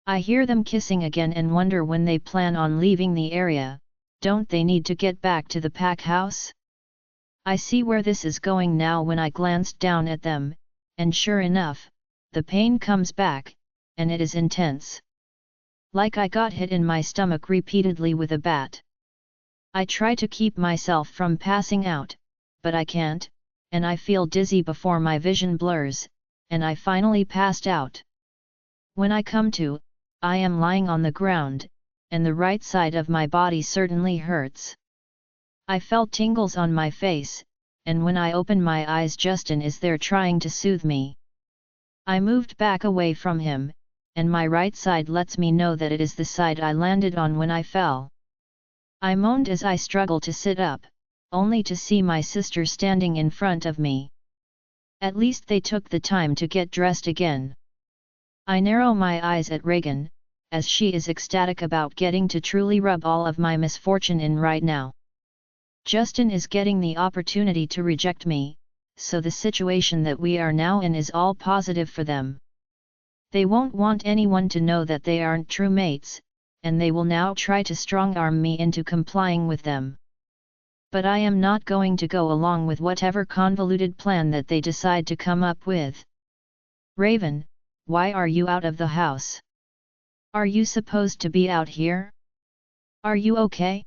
I hear them kissing again and wonder when they plan on leaving the area. Don't they need to get back to the pack house? I see where this is going now when I glanced down at them, and sure enough, the pain comes back, and it is intense. Like I got hit in my stomach repeatedly with a bat. I try to keep myself from passing out, but I can't, and I feel dizzy before my vision blurs, and I finally passed out. When I come to, I am lying on the ground, and the right side of my body certainly hurts. I felt tingles on my face, and when I open my eyes, Justin is there trying to soothe me. I moved back away from him, and my right side lets me know that it is the side I landed on when I fell. I moaned as I struggled to sit up, only to see my sister standing in front of me. At least they took the time to get dressed again. I narrow my eyes at Reagan, as she is ecstatic about getting to truly rub all of my misfortune in right now. Justin is getting the opportunity to reject me, so the situation that we are now in is all positive for them. They won't want anyone to know that they aren't true mates, and they will now try to strong-arm me into complying with them. But I am not going to go along with whatever convoluted plan that they decide to come up with. Raven, why are you out of the house? Are you supposed to be out here? Are you okay?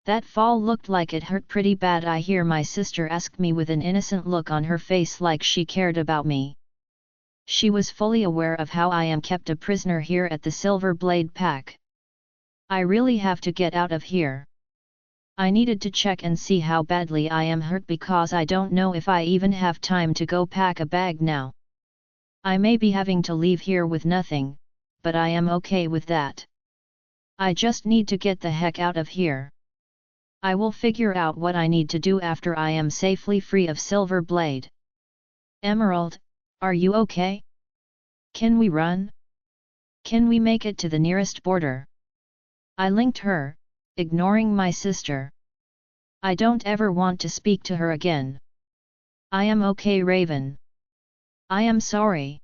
That fall looked like it hurt pretty bad. I hear my sister ask me with an innocent look on her face, like she cared about me. She was fully aware of how I am kept a prisoner here at the Silver Blade Pack. I really have to get out of here. I needed to check and see how badly I am hurt, because I don't know if I even have time to go pack a bag now. I may be having to leave here with nothing, but I am okay with that. I just need to get the heck out of here. I will figure out what I need to do after I am safely free of Silver Blade. Emerald, are you okay? Can we run? Can we make it to the nearest border? I linked her, ignoring my sister. I don't ever want to speak to her again. I am okay, Raven. I am sorry.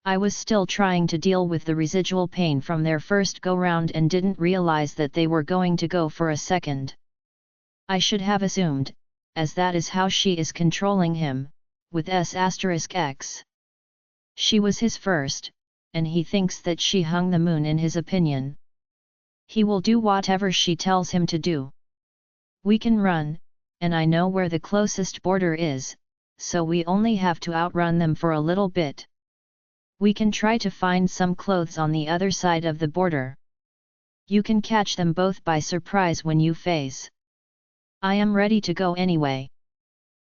I was still trying to deal with the residual pain from their first go-round and didn't realize that they were going to go for a second. I should have assumed, as that is how she is controlling him, with S***X. She was his first, and he thinks that she hung the moon in his opinion. He will do whatever she tells him to do. We can run, and I know where the closest border is, so we only have to outrun them for a little bit. We can try to find some clothes on the other side of the border. You can catch them both by surprise when you phase. I am ready to go anyway.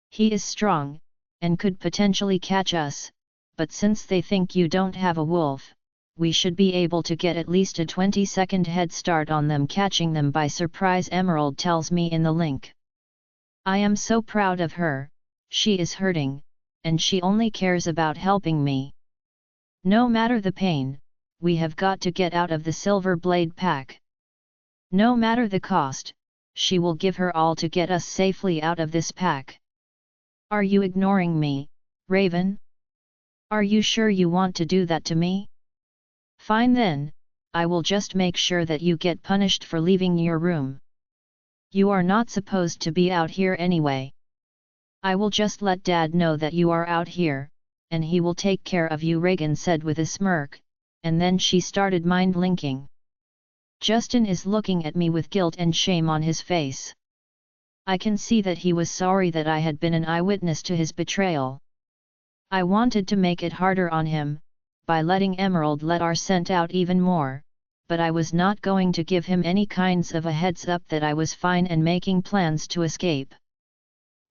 He is strong, and could potentially catch us, but since they think you don't have a wolf, we should be able to get at least a 20-second head start on them catching them by surprise, Emerald tells me in the link. I am so proud of her. She is hurting, and she only cares about helping me. No matter the pain, we have got to get out of the Silver Blade Pack. No matter the cost, she will give her all to get us safely out of this pack. Are you ignoring me, Raven? Are you sure you want to do that to me? Fine then, I will just make sure that you get punished for leaving your room. You are not supposed to be out here anyway. I will just let Dad know that you are out here, and he will take care of you, Reagan said with a smirk, and then she started mind-linking. Justin is looking at me with guilt and shame on his face. I can see that he was sorry that I had been an eyewitness to his betrayal. I wanted to make it harder on him, by letting Emerald let our scent out even more, but I was not going to give him any kinds of a heads up that I was fine and making plans to escape.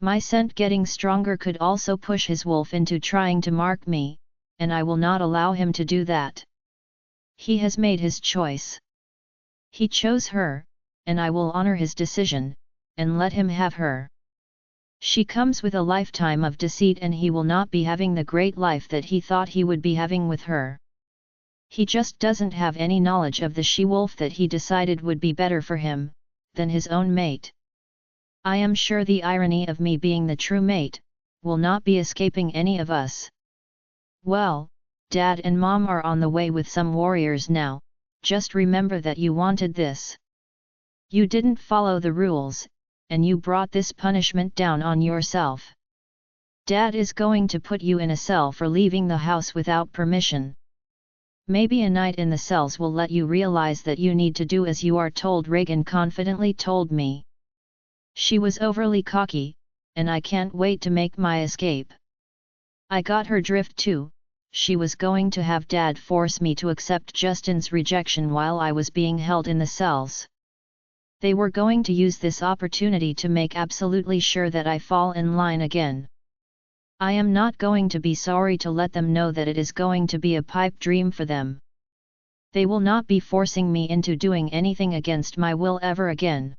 My scent getting stronger could also push his wolf into trying to mark me, and I will not allow him to do that. He has made his choice. He chose her, and I will honor his decision, and let him have her. She comes with a lifetime of deceit, and he will not be having the great life that he thought he would be having with her. He just doesn't have any knowledge of the she-wolf that he decided would be better for him, than his own mate. I am sure the irony of me being the true mate, will not be escaping any of us. Well, Dad and Mom are on the way with some warriors now, just remember that you wanted this. You didn't follow the rules, and you brought this punishment down on yourself. Dad is going to put you in a cell for leaving the house without permission. Maybe a night in the cells will let you realize that you need to do as you are told, Reagan confidently told me. She was overly cocky, and I can't wait to make my escape. I got her drift too. She was going to have Dad force me to accept Justin's rejection while I was being held in the cells. They were going to use this opportunity to make absolutely sure that I fall in line again. I am not going to be sorry to let them know that it is going to be a pipe dream for them. They will not be forcing me into doing anything against my will ever again.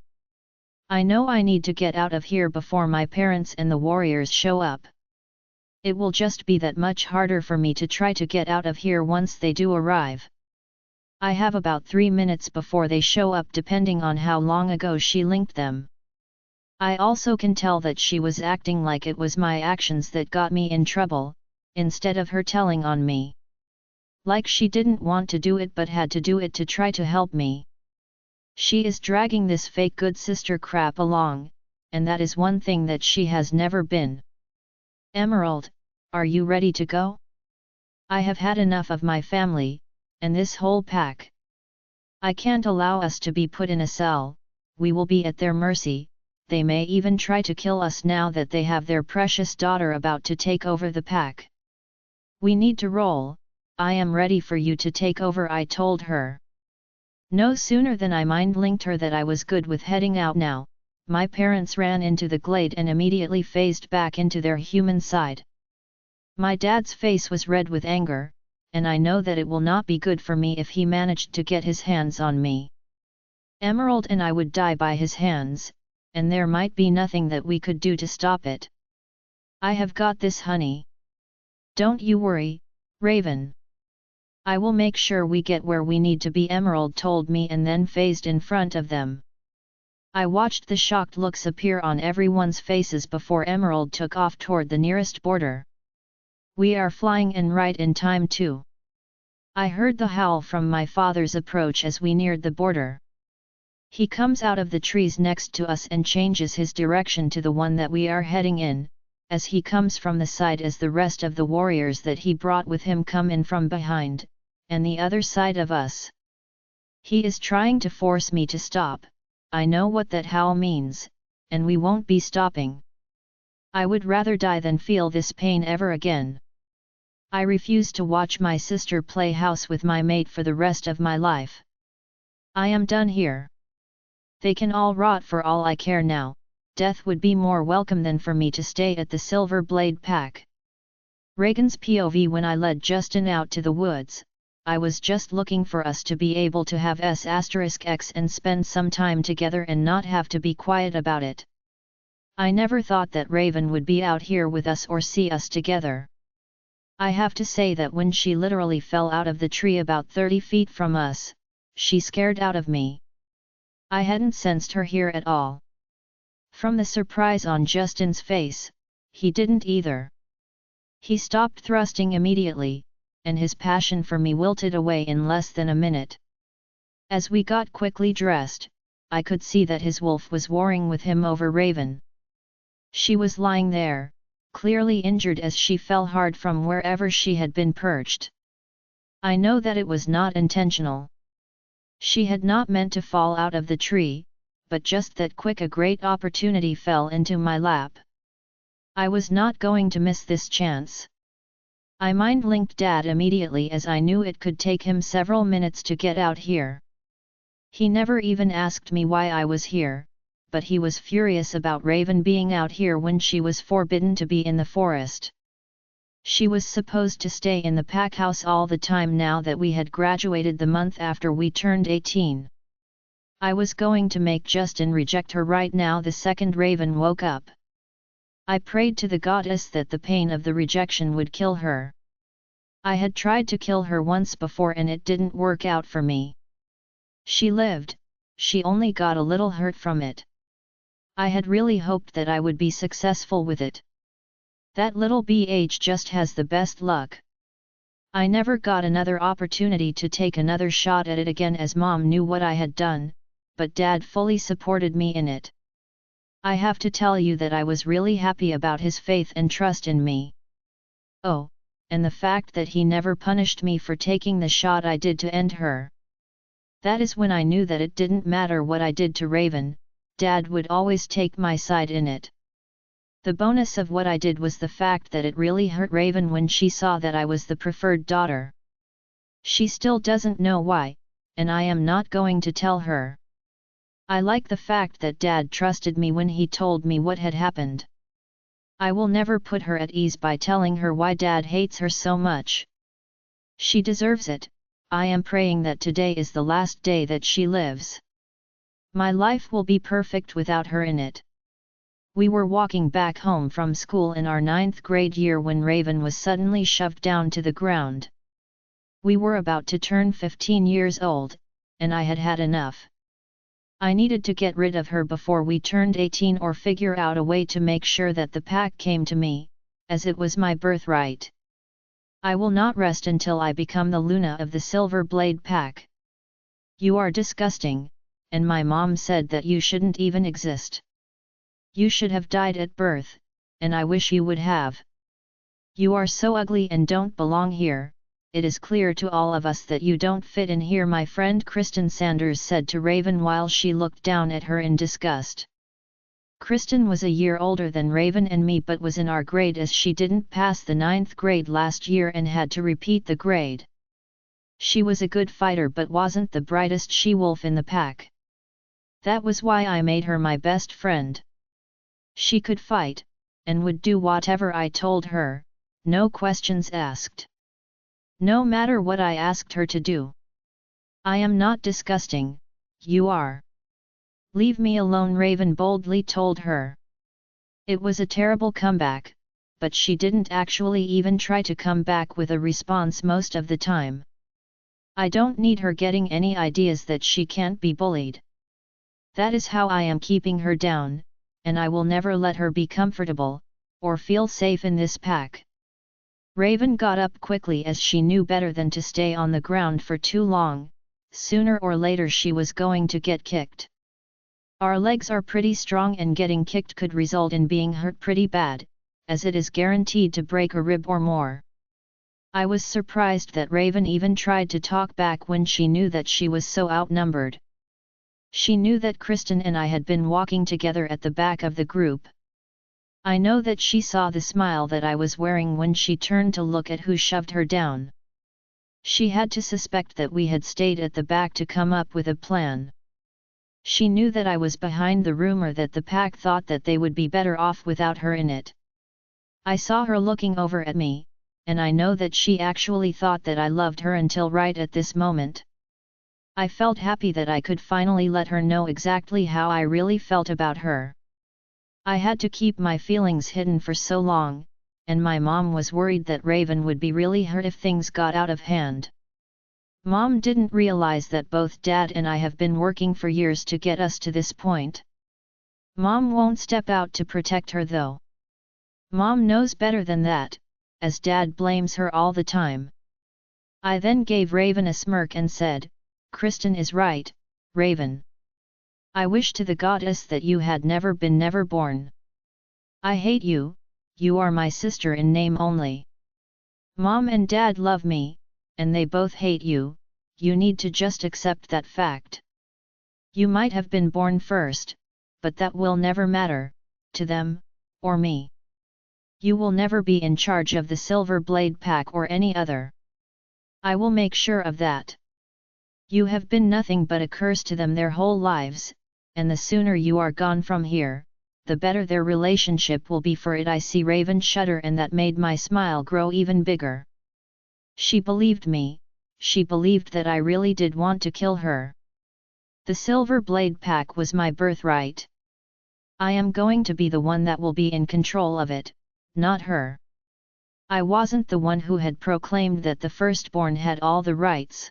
I know I need to get out of here before my parents and the warriors show up. It will just be that much harder for me to try to get out of here once they do arrive. I have about 3 minutes before they show up depending on how long ago she linked them. I also can tell that she was acting like it was my actions that got me in trouble, instead of her telling on me. Like she didn't want to do it but had to do it to try to help me. She is dragging this fake good sister crap along, and that is one thing that she has never been. Emerald, are you ready to go? I have had enough of my family, and this whole pack. I can't allow us to be put in a cell, we will be at their mercy, they may even try to kill us now that they have their precious daughter about to take over the pack. We need to roll, I am ready for you to take over, I told her. No sooner than I mind-linked her that I was good with heading out now, my parents ran into the glade and immediately phased back into their human side. My dad's face was red with anger, and I know that it will not be good for me if he managed to get his hands on me. Emerald and I would die by his hands, and there might be nothing that we could do to stop it. I have got this, honey. Don't you worry, Raven. I will make sure we get where we need to be, Emerald told me and then phased in front of them. I watched the shocked looks appear on everyone's faces before Emerald took off toward the nearest border. We are flying and right in time too. I heard the howl from my father's approach as we neared the border. He comes out of the trees next to us and changes his direction to the one that we are heading in, as he comes from the side as the rest of the warriors that he brought with him come in from behind, and the other side of us. He is trying to force me to stop, I know what that howl means, and we won't be stopping. I would rather die than feel this pain ever again. I refuse to watch my sister play house with my mate for the rest of my life. I am done here. They can all rot for all I care now, death would be more welcome than for me to stay at the Silver Blade Pack. Reagan's POV: when I led Justin out to the woods, I was just looking for us to be able to have S*X and spend some time together and not have to be quiet about it. I never thought that Raven would be out here with us or see us together. I have to say that when she literally fell out of the tree about 30 feet from us, she scared out of me. I hadn't sensed her here at all. From the surprise on Justin's face, he didn't either. He stopped thrusting immediately, and his passion for me wilted away in less than a minute. As we got quickly dressed, I could see that his wolf was warring with him over Raven. She was lying there, clearly injured as she fell hard from wherever she had been perched. I know that it was not intentional. She had not meant to fall out of the tree, but just that quick a great opportunity fell into my lap. I was not going to miss this chance. I mind-linked Dad immediately as I knew it could take him several minutes to get out here. He never even asked me why I was here, but he was furious about Raven being out here when she was forbidden to be in the forest. She was supposed to stay in the pack house all the time now that we had graduated the month after we turned 18. I was going to make Justin reject her right now the second Raven woke up. I prayed to the goddess that the pain of the rejection would kill her. I had tried to kill her once before and it didn't work out for me. She lived, she only got a little hurt from it. I had really hoped that I would be successful with it. That little BH just has the best luck. I never got another opportunity to take another shot at it again as Mom knew what I had done, but Dad fully supported me in it. I have to tell you that I was really happy about his faith and trust in me. Oh, and the fact that he never punished me for taking the shot I did to end her. That is when I knew that it didn't matter what I did to Raven, Dad would always take my side in it. The bonus of what I did was the fact that it really hurt Raven when she saw that I was the preferred daughter. She still doesn't know why, and I am not going to tell her. I like the fact that Dad trusted me when he told me what had happened. I will never put her at ease by telling her why Dad hates her so much. She deserves it. I am praying that today is the last day that she lives. My life will be perfect without her in it. We were walking back home from school in our 9th grade year when Raven was suddenly shoved down to the ground. We were about to turn 15 years old, and I had had enough. I needed to get rid of her before we turned 18 or figure out a way to make sure that the pack came to me, as it was my birthright. I will not rest until I become the Luna of the Silver Blade Pack. You are disgusting, and my mom said that you shouldn't even exist. You should have died at birth, and I wish you would have. You are so ugly and don't belong here. It is clear to all of us that you don't fit in here, my friend Kristen Sanders said to Raven while she looked down at her in disgust. Kristen was a year older than Raven and me but was in our grade as she didn't pass the 9th grade last year and had to repeat the grade. She was a good fighter but wasn't the brightest she-wolf in the pack. That was why I made her my best friend. She could fight, and would do whatever I told her, no questions asked. No matter what I asked her to do. I am not disgusting, you are. Leave me alone, Raven boldly told her. It was a terrible comeback, but she didn't actually even try to come back with a response most of the time. I don't need her getting any ideas that she can't be bullied. That is how I am keeping her down, and I will never let her be comfortable, or feel safe in this pack. Raven got up quickly as she knew better than to stay on the ground for too long. Sooner or later she was going to get kicked. Our legs are pretty strong and getting kicked could result in being hurt pretty bad, as it is guaranteed to break a rib or more. I was surprised that Raven even tried to talk back when she knew that she was so outnumbered. She knew that Kristen and I had been walking together at the back of the group. I know that she saw the smile that I was wearing when she turned to look at who shoved her down. She had to suspect that we had stayed at the back to come up with a plan. She knew that I was behind the rumor that the pack thought that they would be better off without her in it. I saw her looking over at me, and I know that she actually thought that I loved her until right at this moment. I felt happy that I could finally let her know exactly how I really felt about her. I had to keep my feelings hidden for so long, and my mom was worried that Raven would be really hurt if things got out of hand. Mom didn't realize that both Dad and I have been working for years to get us to this point. Mom won't step out to protect her though. Mom knows better than that, as Dad blames her all the time. I then gave Raven a smirk and said, "Kristen is right, Raven. I wish to the goddess that you had never been never born. I hate you, you are my sister in name only. Mom and Dad love me, and they both hate you, you need to just accept that fact. You might have been born first, but that will never matter, to them, or me. You will never be in charge of the Silver Blade Pack or any other. I will make sure of that. You have been nothing but a curse to them their whole lives, and the sooner you are gone from here, the better their relationship will be." For it I see Raven shudder, and that made my smile grow even bigger. She believed me, she believed that I really did want to kill her. The Silver Blade Pack was my birthright. I am going to be the one that will be in control of it, not her. I wasn't the one who had proclaimed that the firstborn had all the rights.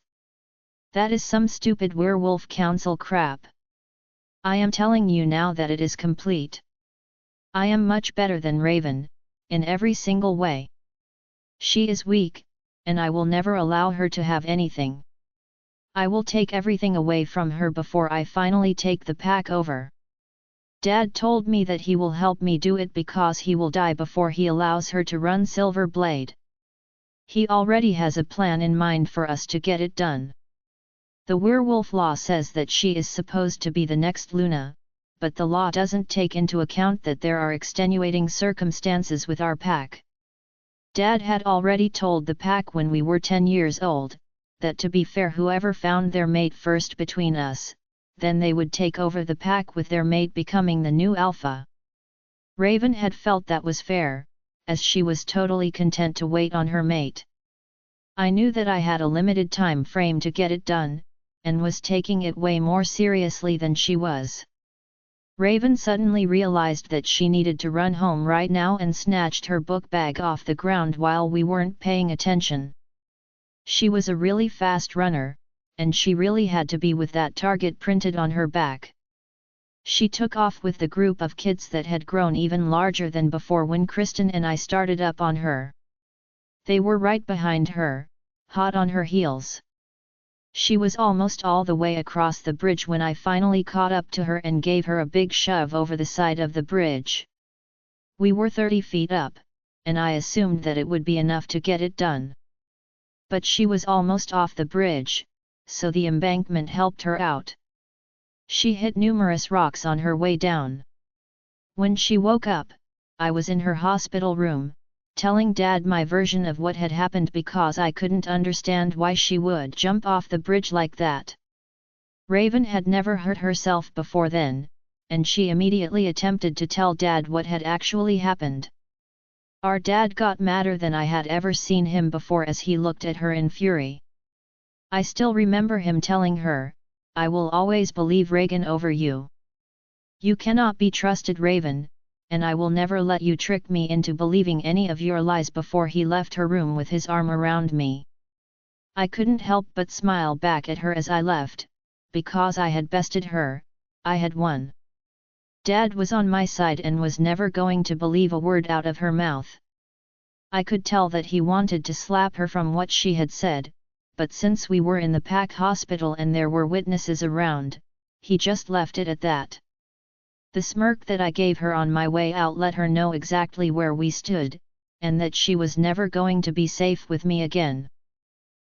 That is some stupid werewolf council crap. I am telling you now that it is complete. I am much better than Raven, in every single way. She is weak, and I will never allow her to have anything. I will take everything away from her before I finally take the pack over. Dad told me that he will help me do it because he will die before he allows her to run Silver Blade. He already has a plan in mind for us to get it done. The werewolf law says that she is supposed to be the next Luna, but the law doesn't take into account that there are extenuating circumstances with our pack. Dad had already told the pack when we were 10 years old, that to be fair, whoever found their mate first between us, then they would take over the pack with their mate becoming the new alpha. Raven had felt that was fair, as she was totally content to wait on her mate. I knew that I had a limited time frame to get it done, and was taking it way more seriously than she was. Raven suddenly realized that she needed to run home right now and snatched her book bag off the ground while we weren't paying attention. She was a really fast runner, and she really had to be with that target printed on her back. She took off with the group of kids that had grown even larger than before when Kristen and I started up on her. They were right behind her, hot on her heels. She was almost all the way across the bridge when I finally caught up to her and gave her a big shove over the side of the bridge. We were 30 feet up, and I assumed that it would be enough to get it done. But she was almost off the bridge, so the embankment helped her out. She hit numerous rocks on her way down. When she woke up, I was in her hospital room, telling Dad my version of what had happened because I couldn't understand why she would jump off the bridge like that. Raven had never hurt herself before then, and she immediately attempted to tell Dad what had actually happened. Our dad got madder than I had ever seen him before as he looked at her in fury. I still remember him telling her, "I will always believe Reagan over you. You cannot be trusted, Raven, and I will never let you trick me into believing any of your lies." Before he left her room with his arm around me. I couldn't help but smile back at her as I left, because I had bested her, I had won. Dad was on my side and was never going to believe a word out of her mouth. I could tell that he wanted to slap her from what she had said, but since we were in the pack hospital and there were witnesses around, he just left it at that. The smirk that I gave her on my way out let her know exactly where we stood, and that she was never going to be safe with me again.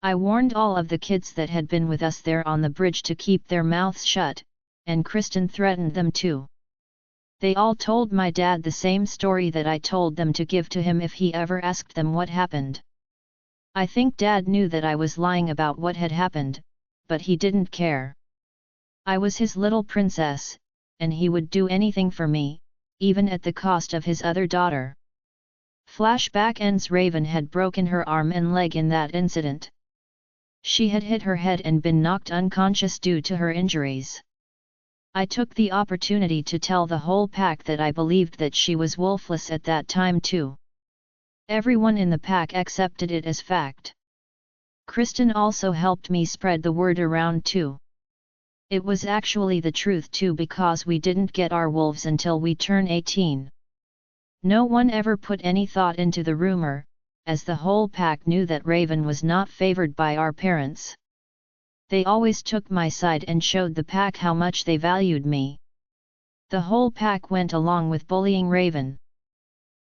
I warned all of the kids that had been with us there on the bridge to keep their mouths shut, and Kristen threatened them too. They all told my dad the same story that I told them to give to him if he ever asked them what happened. I think Dad knew that I was lying about what had happened, but he didn't care. I was his little princess, and he would do anything for me, even at the cost of his other daughter. Flashback ends. Raven had broken her arm and leg in that incident. She had hit her head and been knocked unconscious due to her injuries. I took the opportunity to tell the whole pack that I believed that she was wolfless at that time too. Everyone in the pack accepted it as fact. Kristen also helped me spread the word around too. It was actually the truth too, because we didn't get our wolves until we turned 18. No one ever put any thought into the rumor, as the whole pack knew that Raven was not favored by our parents. They always took my side and showed the pack how much they valued me. The whole pack went along with bullying Raven.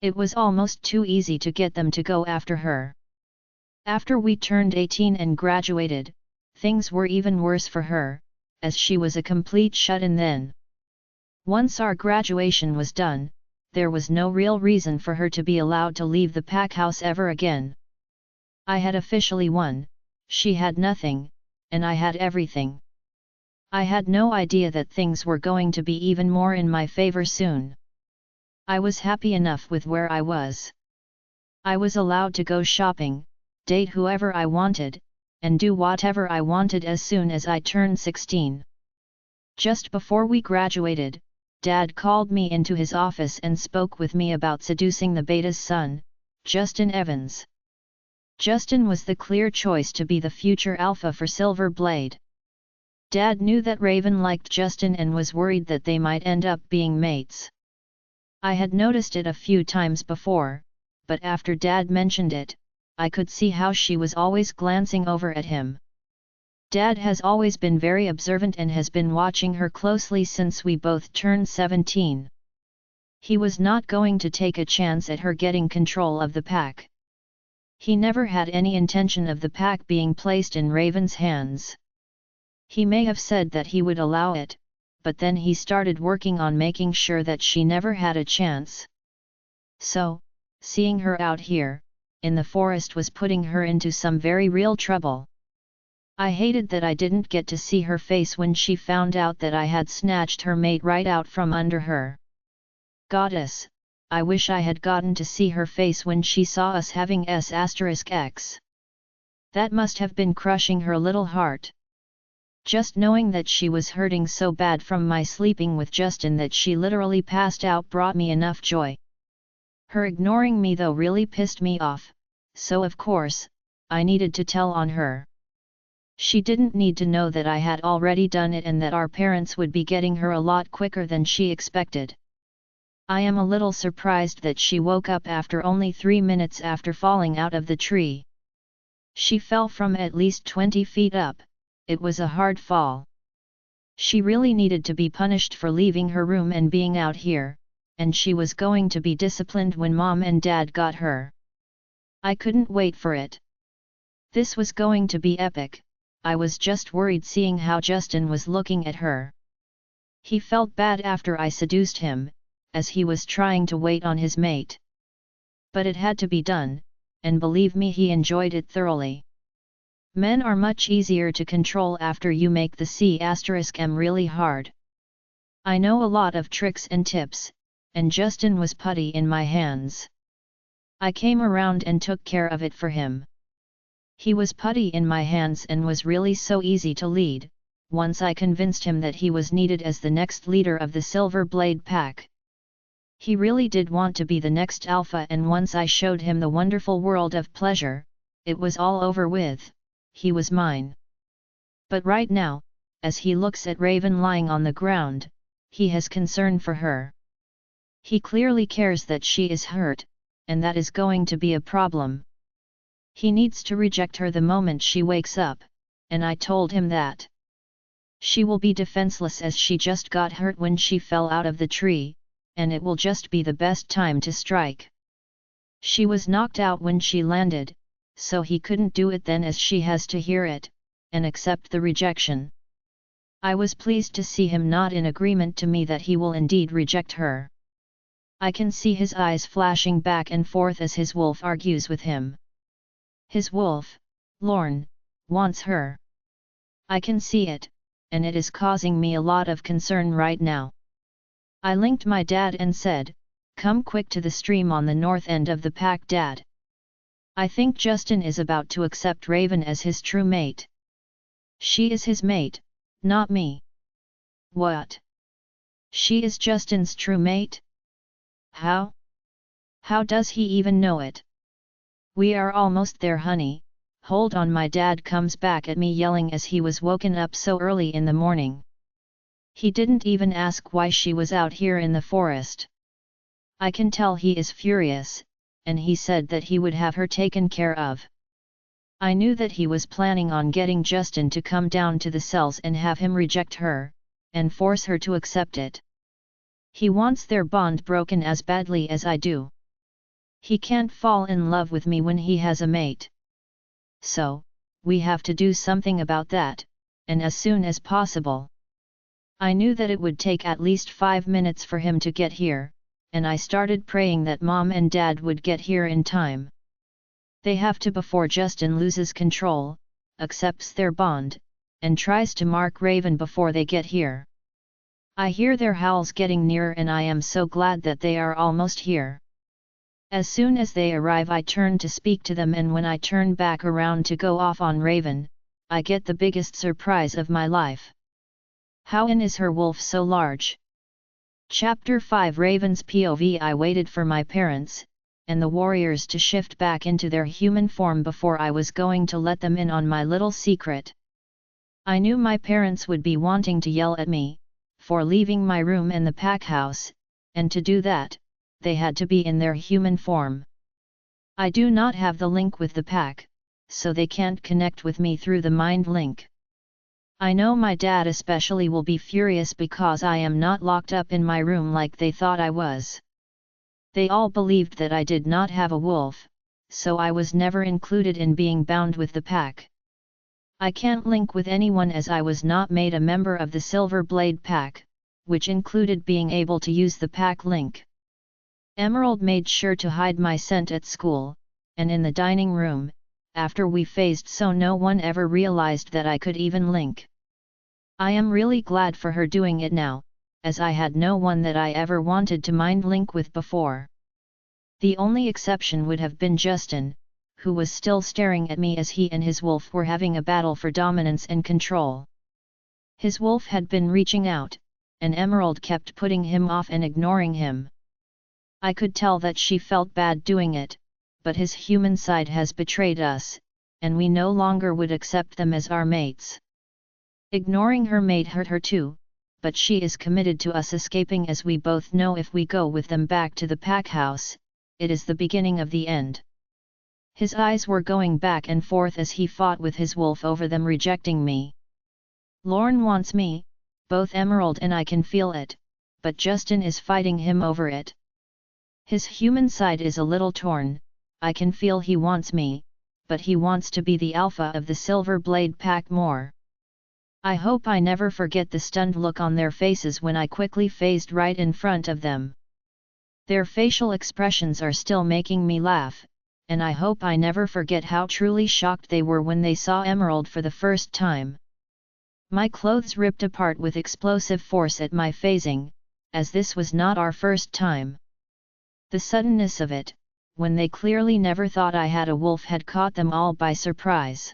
It was almost too easy to get them to go after her. After we turned 18 and graduated, things were even worse for her, as she was a complete shut-in then. Once our graduation was done, there was no real reason for her to be allowed to leave the pack house ever again. I had officially won, she had nothing, and I had everything. I had no idea that things were going to be even more in my favor soon. I was happy enough with where I was. I was allowed to go shopping, date whoever I wanted, and do whatever I wanted as soon as I turned 16. Just before we graduated, Dad called me into his office and spoke with me about seducing the beta's son, Justin Evans. Justin was the clear choice to be the future alpha for Silver Blade. Dad knew that Raven liked Justin and was worried that they might end up being mates. I had noticed it a few times before, but after Dad mentioned it, I could see how she was always glancing over at him. Dad has always been very observant and has been watching her closely since we both turned 17. He was not going to take a chance at her getting control of the pack. He never had any intention of the pack being placed in Raven's hands. He may have said that he would allow it, but then he started working on making sure that she never had a chance. So, seeing her out here, in the forest was putting her into some very real trouble. I hated that I didn't get to see her face when she found out that I had snatched her mate right out from under her. Goddess, I wish I had gotten to see her face when she saw us having S***X. That must have been crushing her little heart. Just knowing that she was hurting so bad from my sleeping with Justin that she literally passed out brought me enough joy. Her ignoring me though really pissed me off, so of course, I needed to tell on her. She didn't need to know that I had already done it and that our parents would be getting her a lot quicker than she expected. I am a little surprised that she woke up after only 3 minutes after falling out of the tree. She fell from at least 20 feet up. It was a hard fall. She really needed to be punished for leaving her room and being out here, and she was going to be disciplined when Mom and Dad got her. I couldn't wait for it. This was going to be epic. I was just worried seeing how Justin was looking at her. He felt bad after I seduced him, as he was trying to wait on his mate. But it had to be done, and believe me, he enjoyed it thoroughly. Men are much easier to control after you make the C*M really hard. I know a lot of tricks and tips, and Justin was putty in my hands. I came around and took care of it for him. He was putty in my hands and was really so easy to lead, once I convinced him that he was needed as the next leader of the Silver Blade Pack. He really did want to be the next alpha, and once I showed him the wonderful world of pleasure, it was all over with. He was mine. But right now, as he looks at Raven lying on the ground, he has concern for her. He clearly cares that she is hurt, and that is going to be a problem. He needs to reject her the moment she wakes up, and I told him that. She will be defenseless as she just got hurt when she fell out of the tree, and it will just be the best time to strike. She was knocked out when she landed, so he couldn't do it then, as she has to hear it, and accept the rejection. I was pleased to see him nod in agreement to me that he will indeed reject her. I can see his eyes flashing back and forth as his wolf argues with him. His wolf, Lorne, wants her. I can see it, and it is causing me a lot of concern right now. I linked my dad and said, "Come quick to the stream on the north end of the pack, Dad. I think Justin is about to accept Raven as his true mate." She is his mate, not me. What? She is Justin's true mate? How? How does he even know it? We are almost there, honey. Hold on. My dad comes back at me yelling as he was woken up so early in the morning. He didn't even ask why she was out here in the forest. I can tell he is furious, and he said that he would have her taken care of. I knew that he was planning on getting Justin to come down to the cells and have him reject her, and force her to accept it. He wants their bond broken as badly as I do. He can't fall in love with me when he has a mate. So, we have to do something about that, and as soon as possible. I knew that it would take at least 5 minutes for him to get here, and I started praying that Mom and Dad would get here in time. They have to before Justin loses control, accepts their bond, and tries to mark Raven before they get here. I hear their howls getting nearer, and I am so glad that they are almost here. As soon as they arrive, I turn to speak to them, and when I turn back around to go off on Raven, I get the biggest surprise of my life. How is her wolf so large? Chapter 5 Raven's POV. I waited for my parents, and the warriors to shift back into their human form before I was going to let them in on my little secret. I knew my parents would be wanting to yell at me, for leaving my room and the pack house, and to do that, they had to be in their human form. I do not have the link with the pack, so they can't connect with me through the mind link. I know my dad especially will be furious because I am not locked up in my room like they thought I was. They all believed that I did not have a wolf, so I was never included in being bound with the pack. I can't link with anyone as I was not made a member of the Silver Blade Pack, which included being able to use the pack link. Emerald made sure to hide my scent at school, and in the dining room, after we phased, so no one ever realized that I could even link. I am really glad for her doing it now, as I had no one that I ever wanted to mind link with before. The only exception would have been Justin, who was still staring at me as he and his wolf were having a battle for dominance and control. His wolf had been reaching out, and Emerald kept putting him off and ignoring him. I could tell that she felt bad doing it, but his human side has betrayed us, and we no longer would accept them as our mates. Ignoring her mate hurt her too, but she is committed to us escaping, as we both know if we go with them back to the pack house, it is the beginning of the end. His eyes were going back and forth as he fought with his wolf over them rejecting me. Lorne wants me, both Emerald and I can feel it, but Justin is fighting him over it. His human side is a little torn, I can feel he wants me, but he wants to be the alpha of the Silver Blade pack more. I hope I never forget the stunned look on their faces when I quickly phased right in front of them. Their facial expressions are still making me laugh, and I hope I never forget how truly shocked they were when they saw Emerald for the first time. My clothes ripped apart with explosive force at my phasing, as this was not our first time. The suddenness of it, when they clearly never thought I had a wolf, had caught them all by surprise.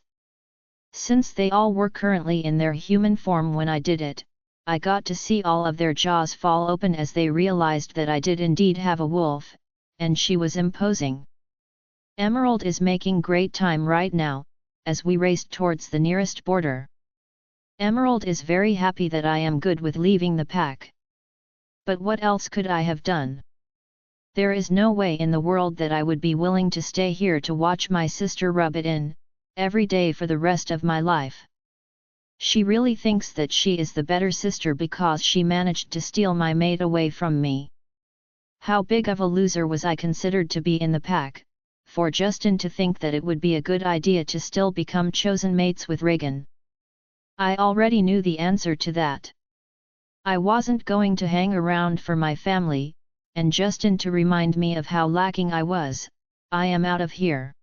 Since they all were currently in their human form when I did it, I got to see all of their jaws fall open as they realized that I did indeed have a wolf, and she was imposing. Emerald is making great time right now, as we raced towards the nearest border. Emerald is very happy that I am good with leaving the pack. But what else could I have done? There is no way in the world that I would be willing to stay here to watch my sister rub it in, every day for the rest of my life. She really thinks that she is the better sister because she managed to steal my mate away from me. How big of a loser was I considered to be in the pack, for Justin to think that it would be a good idea to still become chosen mates with Reagan? I already knew the answer to that. I wasn't going to hang around for my family, and Justin to remind me of how lacking I was. I am out of here.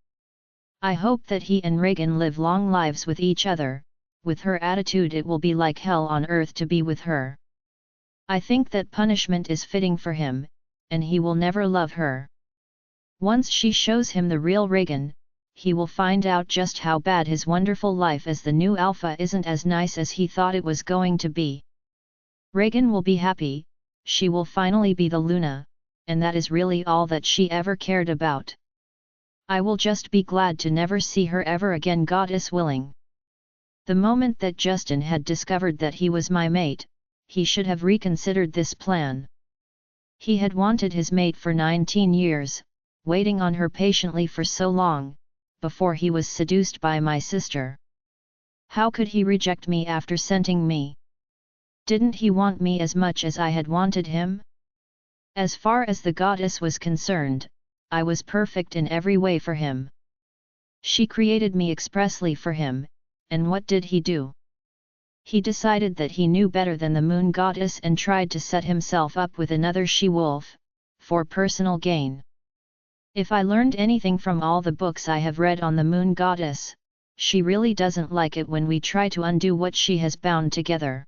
I hope that he and Reagan live long lives with each other. With her attitude it will be like hell on earth to be with her. I think that punishment is fitting for him, and he will never love her. Once she shows him the real Reagan, he will find out just how bad his wonderful life as the new alpha isn't as nice as he thought it was going to be. Reagan will be happy, she will finally be the Luna, and that is really all that she ever cared about. I will just be glad to never see her ever again, goddess willing. The moment that Justin had discovered that he was my mate, he should have reconsidered this plan. He had wanted his mate for 19 years, waiting on her patiently for so long, before he was seduced by my sister. How could he reject me after scenting me? Didn't he want me as much as I had wanted him? As far as the goddess was concerned, I was perfect in every way for him. She created me expressly for him, and what did he do? He decided that he knew better than the moon goddess and tried to set himself up with another she-wolf, for personal gain. If I learned anything from all the books I have read on the moon goddess, she really doesn't like it when we try to undo what she has bound together.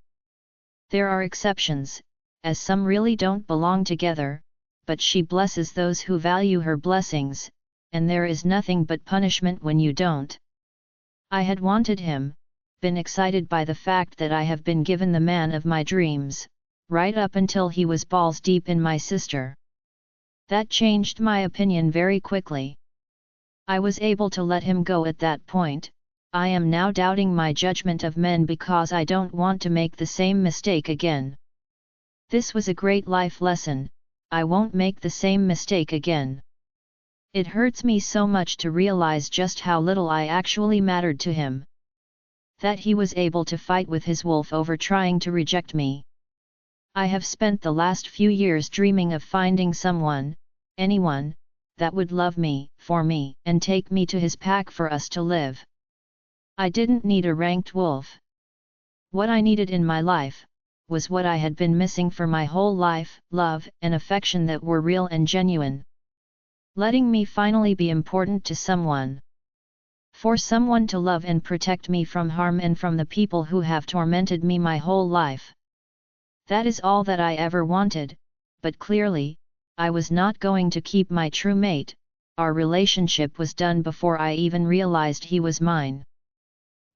There are exceptions, as some really don't belong together, but she blesses those who value her blessings, and there is nothing but punishment when you don't. I had wanted him, been excited by the fact that I have been given the man of my dreams, right up until he was balls deep in my sister. That changed my opinion very quickly. I was able to let him go at that point. I am now doubting my judgment of men because I don't want to make the same mistake again. This was a great life lesson. I won't make the same mistake again. It hurts me so much to realize just how little I actually mattered to him. That he was able to fight with his wolf over trying to reject me. I have spent the last few years dreaming of finding someone, anyone, that would love me, for me, and take me to his pack for us to live. I didn't need a ranked wolf. What I needed in my life was what I had been missing for my whole life, love and affection that were real and genuine. Letting me finally be important to someone. For someone to love and protect me from harm and from the people who have tormented me my whole life. That is all that I ever wanted, but clearly, I was not going to keep my true mate. Our relationship was done before I even realized he was mine.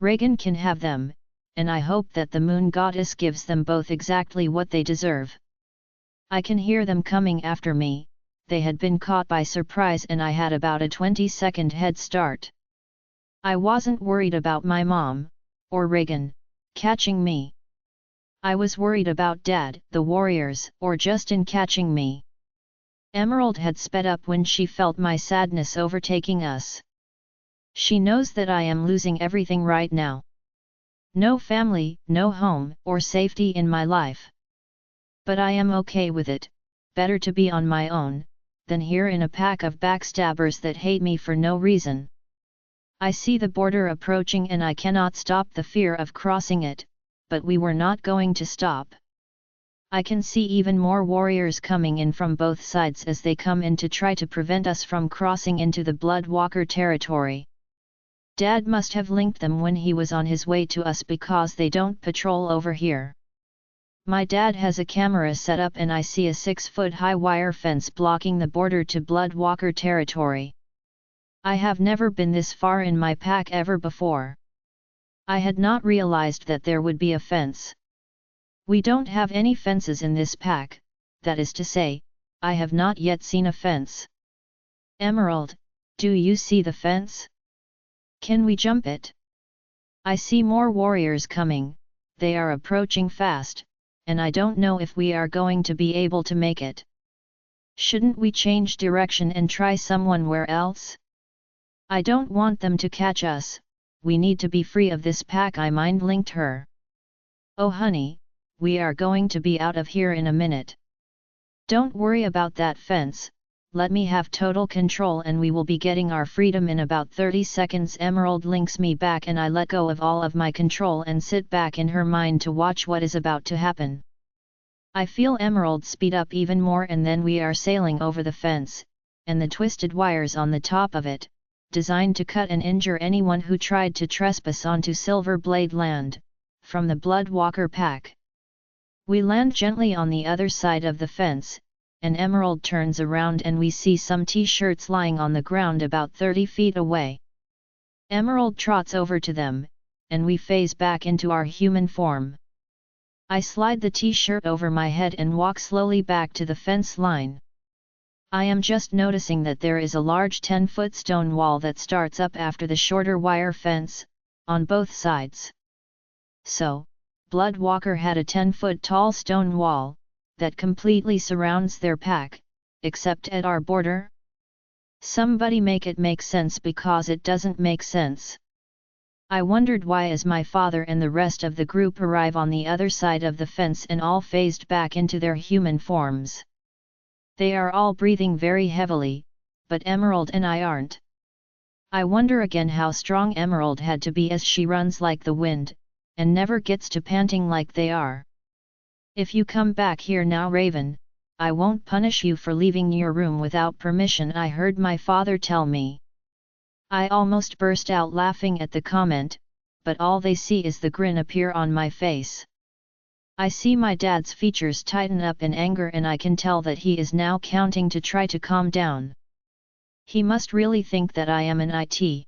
Reagan can have them, and I hope that the moon goddess gives them both exactly what they deserve. I can hear them coming after me. They had been caught by surprise and I had about a 20-second head start. I wasn't worried about my mom, or Reagan, catching me. I was worried about Dad, the warriors, or Justin catching me. Emerald had sped up when she felt my sadness overtaking us. She knows that I am losing everything right now. No family, no home, or safety in my life. But I am okay with it, better to be on my own, than here in a pack of backstabbers that hate me for no reason. I see the border approaching and I cannot stop the fear of crossing it, but we were not going to stop. I can see even more warriors coming in from both sides as they come in to try to prevent us from crossing into the Bloodwalker territory. Dad must have linked them when he was on his way to us because they don't patrol over here. My dad has a camera set up and I see a 6-foot-high wire fence blocking the border to Bloodwalker territory. I have never been this far in my pack ever before. I had not realized that there would be a fence. We don't have any fences in this pack, that is to say, I have not yet seen a fence. Emerald, do you see the fence? Can we jump it? I see more warriors coming, they are approaching fast, and I don't know if we are going to be able to make it. Shouldn't we change direction and try somewhere else? I don't want them to catch us, we need to be free of this pack, I mind-linked her. Oh honey, we are going to be out of here in a minute. Don't worry about that fence, let me have total control and we will be getting our freedom in about 30 seconds. Emerald links me back and I let go of all of my control and sit back in her mind to watch what is about to happen. I feel Emerald speed up even more and then we are sailing over the fence, and the twisted wires on the top of it, designed to cut and injure anyone who tried to trespass onto Silverblade land, from the Bloodwalker pack. We land gently on the other side of the fence, and Emerald turns around and we see some t-shirts lying on the ground about 30 feet away. Emerald trots over to them, and we phase back into our human form. I slide the t-shirt over my head and walk slowly back to the fence line. I am just noticing that there is a large 10-foot stone wall that starts up after the shorter wire fence, on both sides. So, Bloodwalker had a 10-foot tall stone wall, that completely surrounds their pack, except at our border? Somebody make it make sense because it doesn't make sense. I wondered why as my father and the rest of the group arrive on the other side of the fence and all phased back into their human forms. They are all breathing very heavily, but Emerald and I aren't. I wonder again how strong Emerald had to be as she runs like the wind, and never gets to panting like they are. If you come back here now, Raven, I won't punish you for leaving your room without permission, I heard my father tell me. I almost burst out laughing at the comment, but all they see is the grin appear on my face. I see my dad's features tighten up in anger and I can tell that he is now counting to try to calm down. He must really think that I am an IT.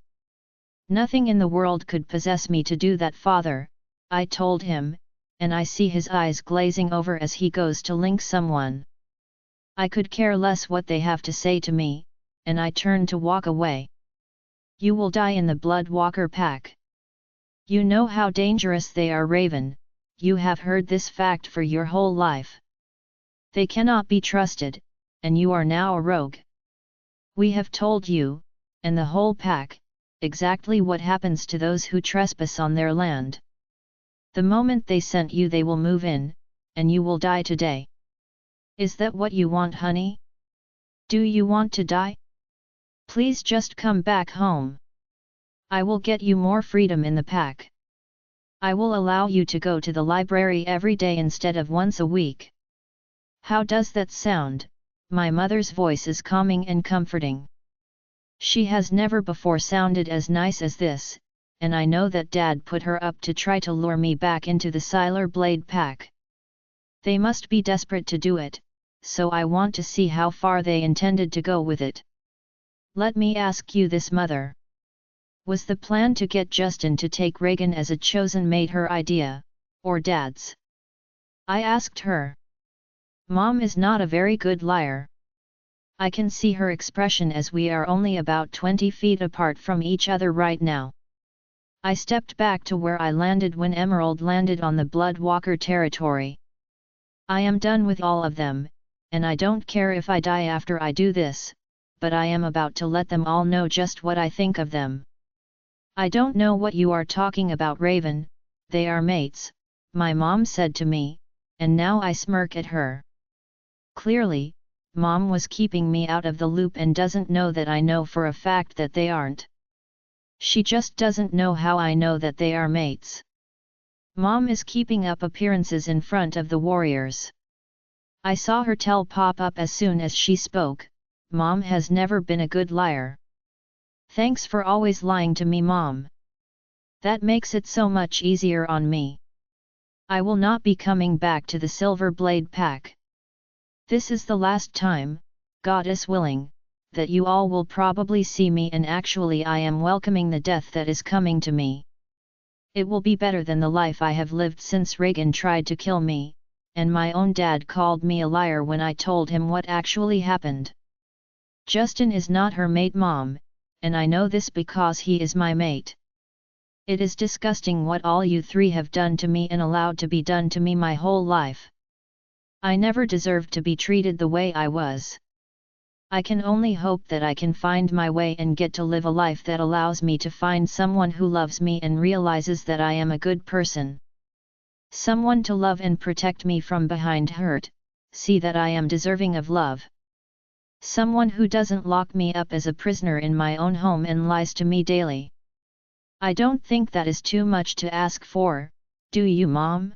Nothing in the world could possess me to do that, father, I told him, and I see his eyes glazing over as he goes to link someone. I could care less what they have to say to me, and I turn to walk away. You will die in the Bloodwalker pack. You know how dangerous they are, Raven, you have heard this fact for your whole life. They cannot be trusted, and you are now a rogue. We have told you, and the whole pack, exactly what happens to those who trespass on their land. The moment they scent you they will move in, and you will die today. Is that what you want, honey? Do you want to die? Please just come back home. I will get you more freedom in the pack. I will allow you to go to the library every day instead of once a week. How does that sound? My mother's voice is calming and comforting. She has never before sounded as nice as this, and I know that Dad put her up to try to lure me back into the Silverblade pack. They must be desperate to do it, so I want to see how far they intended to go with it. Let me ask you this, mother. Was the plan to get Justin to take Reagan as a chosen mate her idea, or Dad's? I asked her. Mom is not a very good liar. I can see her expression as we are only about 20 feet apart from each other right now. I stepped back to where I landed when Emerald landed on the Bloodwalker territory. I am done with all of them, and I don't care if I die after I do this, but I am about to let them all know just what I think of them. I don't know what you are talking about, Raven, they are mates, my mom said to me, and now I smirk at her. Clearly, Mom was keeping me out of the loop and doesn't know that I know for a fact that they aren't. She just doesn't know how I know that they are mates. Mom is keeping up appearances in front of the warriors. I saw her tell pop up as soon as she spoke, Mom has never been a good liar. Thanks for always lying to me, Mom. That makes it so much easier on me. I will not be coming back to the Silver Blade Pack. This is the last time, Goddess willing, that you all will probably see me, and actually I am welcoming the death that is coming to me. It will be better than the life I have lived since Reagan tried to kill me, and my own dad called me a liar when I told him what actually happened. Justin is not her mate, Mom, and I know this because he is my mate. It is disgusting what all you three have done to me and allowed to be done to me my whole life. I never deserved to be treated the way I was. I can only hope that I can find my way and get to live a life that allows me to find someone who loves me and realizes that I am a good person. Someone to love and protect me from behind hurt, see that I am deserving of love. Someone who doesn't lock me up as a prisoner in my own home and lies to me daily. I don't think that is too much to ask for, do you, Mom?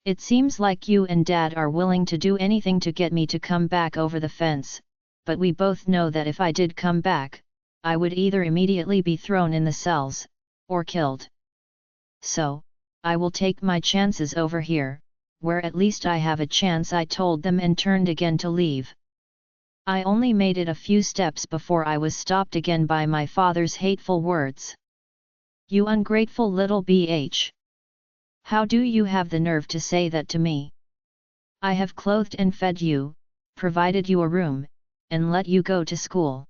It seems like you and Dad are willing to do anything to get me to come back over the fence, but we both know that if I did come back, I would either immediately be thrown in the cells, or killed. So, I will take my chances over here, where at least I have a chance, I told them and turned again to leave. I only made it a few steps before I was stopped again by my father's hateful words. You ungrateful little BH! How do you have the nerve to say that to me? I have clothed and fed you, provided you a room, and let you go to school.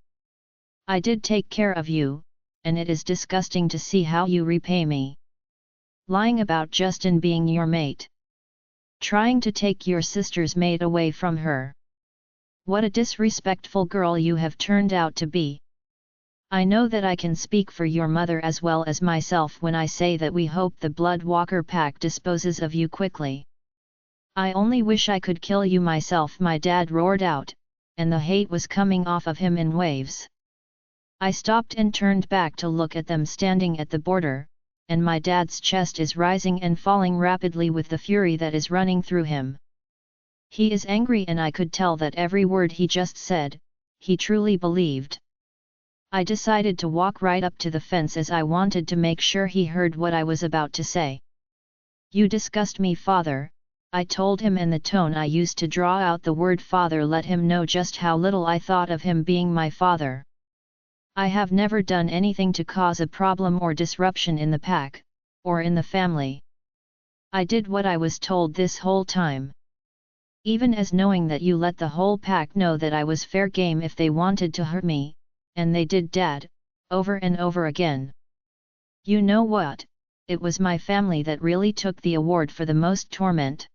I did take care of you, and it is disgusting to see how you repay me. Lying about Justin being your mate. Trying to take your sister's mate away from her. What a disrespectful girl you have turned out to be. I know that I can speak for your mother as well as myself when I say that we hope the Bloodwalker Pack disposes of you quickly. I only wish I could kill you myself, my dad roared out, and the hate was coming off of him in waves. I stopped and turned back to look at them standing at the border, and my dad's chest is rising and falling rapidly with the fury that is running through him. He is angry, and I could tell that every word he just said, he truly believed. I decided to walk right up to the fence as I wanted to make sure he heard what I was about to say. You disgust me, Father, I told him, and the tone I used to draw out the word father let him know just how little I thought of him being my father. I have never done anything to cause a problem or disruption in the pack, or in the family. I did what I was told this whole time. Even as knowing that you let the whole pack know that I was fair game if they wanted to hurt me, and they did, Dad, over and over again. You know what, it was my family that really took the award for the most torment.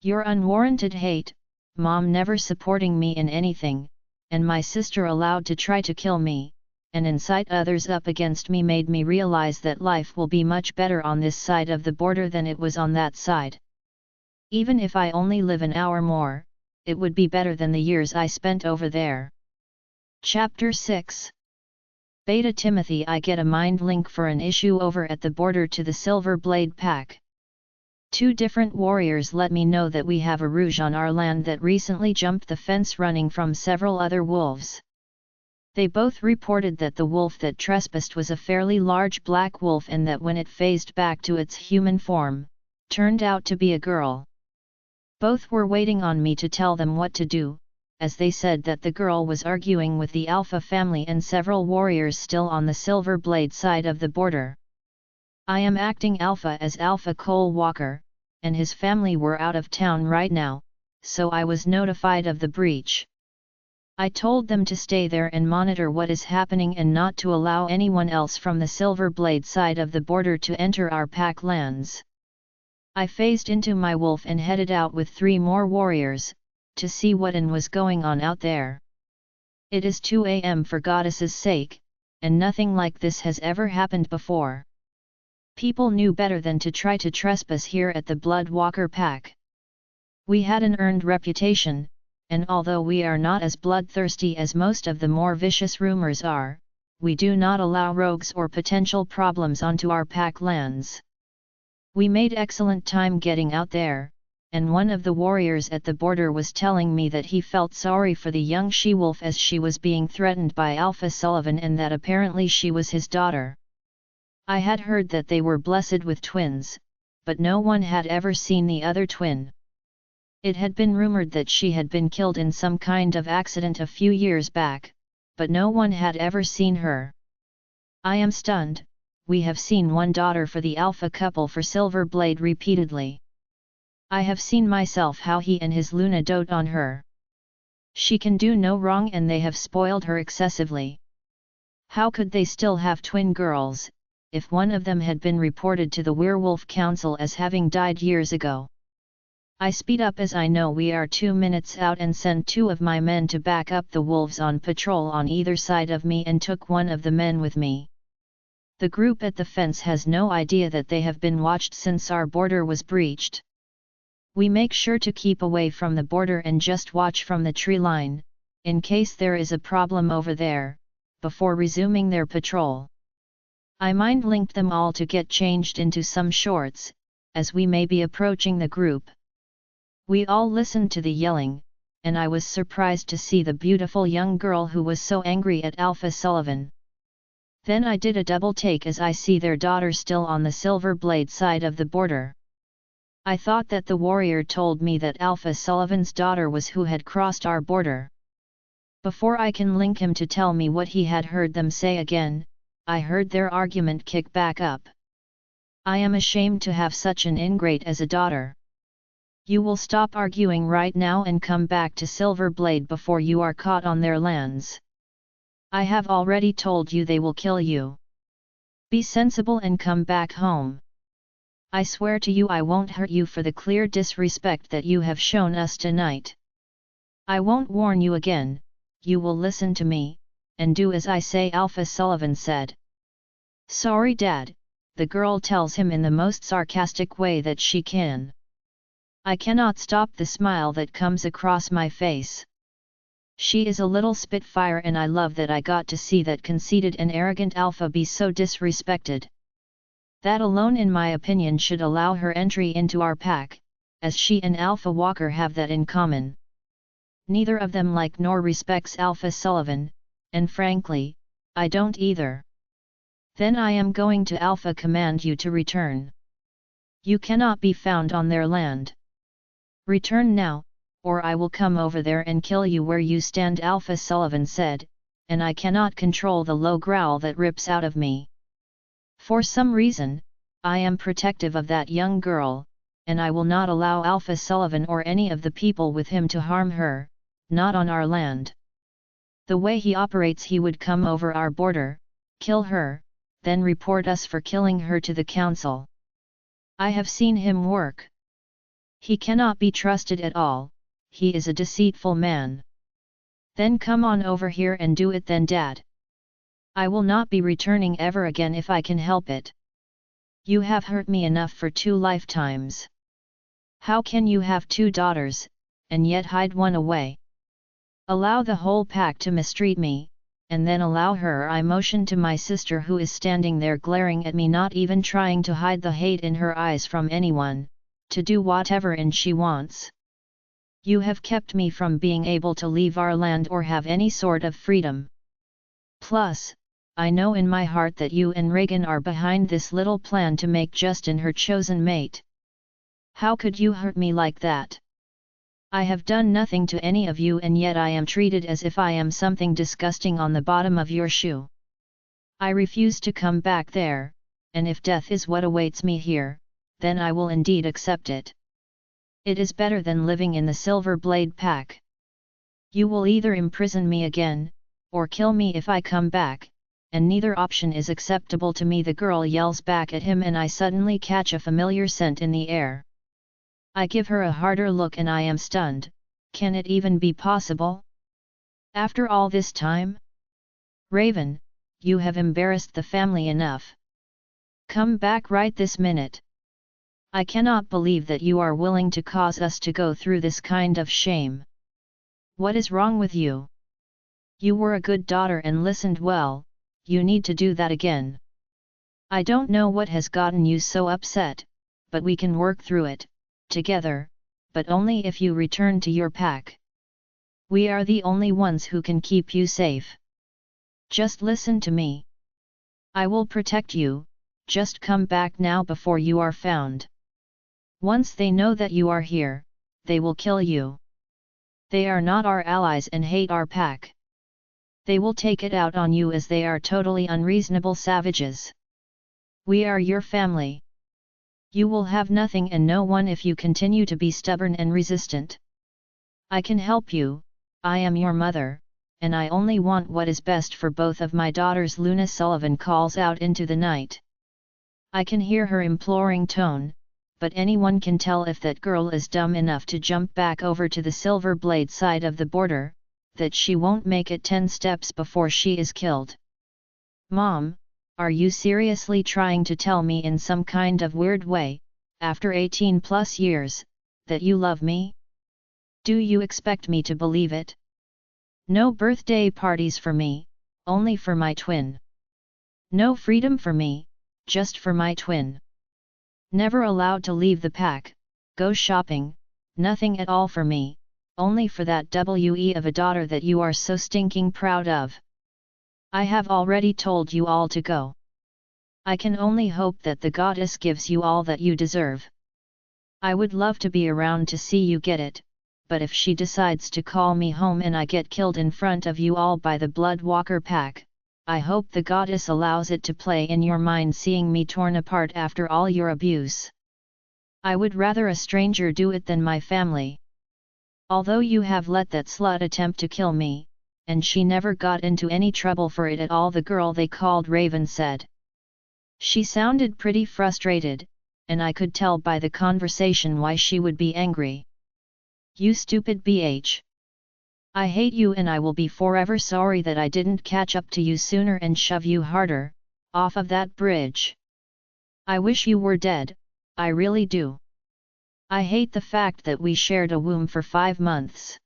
Your unwarranted hate, Mom never supporting me in anything, and my sister allowed to try to kill me, and incite others up against me made me realize that life will be much better on this side of the border than it was on that side. Even if I only live an hour more, it would be better than the years I spent over there. Chapter 6 Beta Timothy, I get a mind link for an issue over at the border to the Silver Blade Pack. 2 different warriors let me know that we have a rouge on our land that recently jumped the fence running from several other wolves. They both reported that the wolf that trespassed was a fairly large black wolf, and that when it phased back to its human form, turned out to be a girl. Both were waiting on me to tell them what to do, as they said that the girl was arguing with the Alpha family and several warriors still on the Silver Blade side of the border. I am acting Alpha as Alpha Cole Walker, and his family were out of town right now, so I was notified of the breach. I told them to stay there and monitor what is happening and not to allow anyone else from the Silver Blade side of the border to enter our pack lands. I phased into my wolf and headed out with 3 more warriors, to see what was going on out there. It is 2 a.m. for goddess's sake, and nothing like this has ever happened before. People knew better than to try to trespass here at the Bloodwalker pack. We had an earned reputation, and although we are not as bloodthirsty as most of the more vicious rumors are, we do not allow rogues or potential problems onto our pack lands. We made excellent time getting out there, and one of the warriors at the border was telling me that he felt sorry for the young she-wolf as she was being threatened by Alpha Sullivan and that apparently she was his daughter. I had heard that they were blessed with twins, but no one had ever seen the other twin. It had been rumored that she had been killed in some kind of accident a few years back, but no one had ever seen her. I am stunned. We have seen one daughter for the Alpha couple for Silver Blade repeatedly. I have seen myself how he and his Luna dote on her. She can do no wrong and they have spoiled her excessively. How could they still have twin girls, if one of them had been reported to the Werewolf Council as having died years ago? I speed up as I know we are 2 minutes out and send 2 of my men to back up the wolves on patrol on either side of me and took one of the men with me. The group at the fence has no idea that they have been watched since our border was breached. We make sure to keep away from the border and just watch from the tree line, in case there is a problem over there, before resuming their patrol. I mind-linked them all to get changed into some shorts, as we may be approaching the group. We all listened to the yelling, and I was surprised to see the beautiful young girl who was so angry at Alpha Sullivan. Then I did a double take as I see their daughter still on the Silver Blade side of the border. I thought that the warrior told me that Alpha Sullivan's daughter was who had crossed our border. Before I can link him to tell me what he had heard them say again, I heard their argument kick back up. I am ashamed to have such an ingrate as a daughter. You will stop arguing right now and come back to Silver Blade before you are caught on their lands. I have already told you they will kill you. Be sensible and come back home. I swear to you I won't hurt you for the clear disrespect that you have shown us tonight. I won't warn you again, you will listen to me, and do as I say, Alpha Sullivan said. Sorry Dad, the girl tells him in the most sarcastic way that she can. I cannot stop the smile that comes across my face. She is a little spitfire and I love that I got to see that conceited and arrogant Alpha be so disrespected. That alone in my opinion should allow her entry into our pack, as she and Alpha Walker have that in common. Neither of them like nor respects Alpha Sullivan, and frankly, I don't either. Then I am going to Alpha command you to return. You cannot be found on their land. Return now, or I will come over there and kill you where you stand, Alpha Sullivan said, and I cannot control the low growl that rips out of me. For some reason, I am protective of that young girl, and I will not allow Alpha Sullivan or any of the people with him to harm her, not on our land. The way he operates, he would come over our border, kill her, then report us for killing her to the council. I have seen him work. He cannot be trusted at all, he is a deceitful man. Then come on over here and do it then, Dad. I will not be returning ever again if I can help it. You have hurt me enough for 2 lifetimes. How can you have 2 daughters, and yet hide one away? Allow the whole pack to mistreat me, and then allow her. I motioned to my sister who is standing there glaring at me, not even trying to hide the hate in her eyes from anyone, to do whatever and she wants. You have kept me from being able to leave our land or have any sort of freedom. Plus, I know in my heart that you and Reagan are behind this little plan to make Justin her chosen mate. How could you hurt me like that? I have done nothing to any of you and yet I am treated as if I am something disgusting on the bottom of your shoe. I refuse to come back there, and if death is what awaits me here, then I will indeed accept it. It is better than living in the Silver Blade pack. You will either imprison me again, or kill me if I come back, and neither option is acceptable to me," the girl yells back at him, and I suddenly catch a familiar scent in the air. I give her a harder look and I am stunned. Can it even be possible? After all this time? Raven, you have embarrassed the family enough. Come back right this minute. I cannot believe that you are willing to cause us to go through this kind of shame. What is wrong with you? You were a good daughter and listened well, you need to do that again. I don't know what has gotten you so upset, but we can work through it, together, but only if you return to your pack. We are the only ones who can keep you safe. Just listen to me. I will protect you, just come back now before you are found. Once they know that you are here, they will kill you. They are not our allies and hate our pack. They will take it out on you as they are totally unreasonable savages. We are your family. You will have nothing and no one if you continue to be stubborn and resistant. I can help you, I am your mother, and I only want what is best for both of my daughters, Luna Sullivan calls out into the night. I can hear her imploring tone, but anyone can tell if that girl is dumb enough to jump back over to the Silver Blade side of the border, that she won't make it 10 steps before she is killed. Mom, are you seriously trying to tell me in some kind of weird way, after 18 plus years, that you love me? Do you expect me to believe it? No birthday parties for me, only for my twin. No freedom for me, just for my twin. Never allowed to leave the pack, go shopping, nothing at all for me, only for that WE of a daughter that you are so stinking proud of. I have already told you all to go. I can only hope that the goddess gives you all that you deserve. I would love to be around to see you get it, but if she decides to call me home and I get killed in front of you all by the Bloodwalker pack, I hope the goddess allows it to play in your mind seeing me torn apart after all your abuse. I would rather a stranger do it than my family. Although you have let that slut attempt to kill me, and she never got into any trouble for it at all, the girl they called Raven said. She sounded pretty frustrated, and I could tell by the conversation why she would be angry. You stupid BH. I hate you and I will be forever sorry that I didn't catch up to you sooner and shove you harder, off of that bridge. I wish you were dead, I really do. I hate the fact that we shared a womb for 5 months.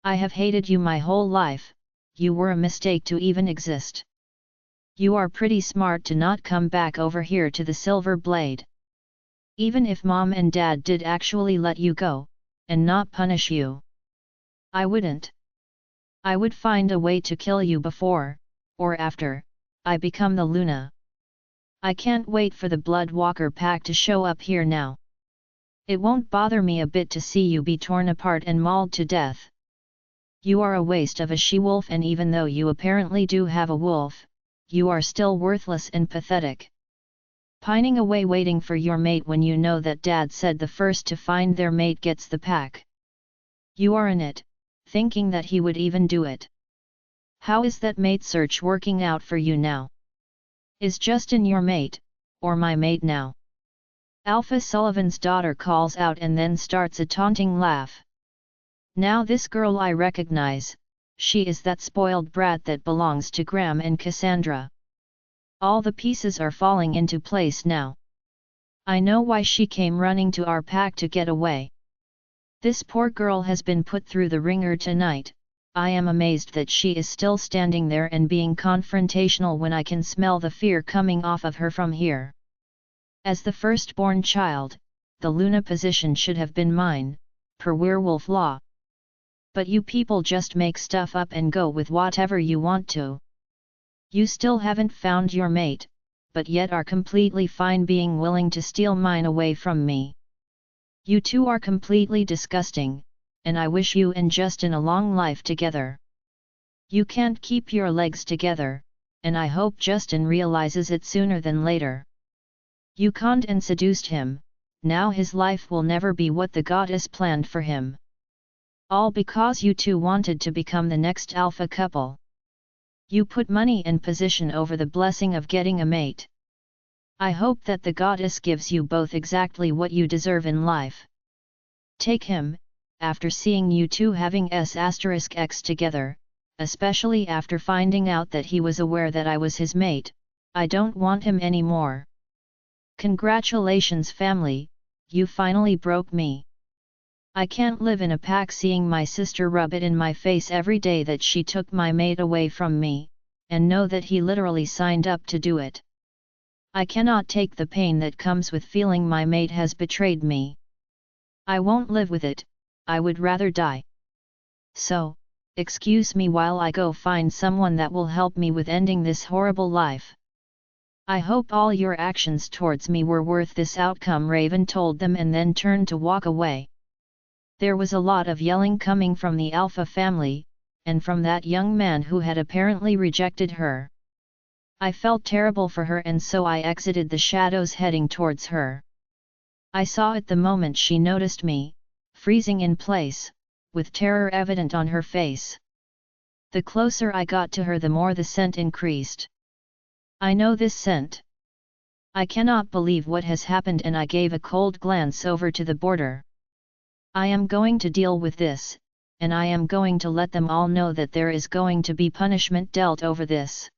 I have hated you my whole life, you were a mistake to even exist. You are pretty smart to not come back over here to the Silver Blade. Even if Mom and Dad did actually let you go, and not punish you, I wouldn't. I would find a way to kill you before, or after, I become the Luna. I can't wait for the Bloodwalker pack to show up here now. It won't bother me a bit to see you be torn apart and mauled to death. You are a waste of a she-wolf, and even though you apparently do have a wolf, you are still worthless and pathetic. Pining away waiting for your mate when you know that Dad said the first to find their mate gets the pack. You are in it, thinking that he would even do it. How is that mate search working out for you now? Is Justin your mate, or my mate now? Alpha Sullivan's daughter calls out and then starts a taunting laugh. Now this girl I recognize, she is that spoiled brat that belongs to Graham and Cassandra. All the pieces are falling into place now. I know why she came running to our pack to get away. This poor girl has been put through the ringer tonight. I am amazed that she is still standing there and being confrontational when I can smell the fear coming off of her from here. As the firstborn child, the Luna position should have been mine, per werewolf law. But you people just make stuff up and go with whatever you want to. You still haven't found your mate, but yet are completely fine being willing to steal mine away from me. You two are completely disgusting, and I wish you and Justin a long life together. You can't keep your legs together, and I hope Justin realizes it sooner than later. You conned and seduced him, now his life will never be what the goddess planned for him. All because you two wanted to become the next alpha couple. You put money and position over the blessing of getting a mate. I hope that the goddess gives you both exactly what you deserve in life. Take him, after seeing you two having S*X together, especially after finding out that he was aware that I was his mate, I don't want him anymore. Congratulations family, you finally broke me. I can't live in a pack seeing my sister rub it in my face every day that she took my mate away from me, and know that he literally signed up to do it. I cannot take the pain that comes with feeling my mate has betrayed me. I won't live with it, I would rather die. So, excuse me while I go find someone that will help me with ending this horrible life. I hope all your actions towards me were worth this outcome, Raven told them, and then turned to walk away. There was a lot of yelling coming from the Alpha family, and from that young man who had apparently rejected her. I felt terrible for her, and so I exited the shadows heading towards her. I saw it the moment she noticed me, freezing in place, with terror evident on her face. The closer I got to her, the more the scent increased. I know this scent. I cannot believe what has happened, and I gave a cold glance over to the border. I am going to deal with this, and I am going to let them all know that there is going to be punishment dealt over this.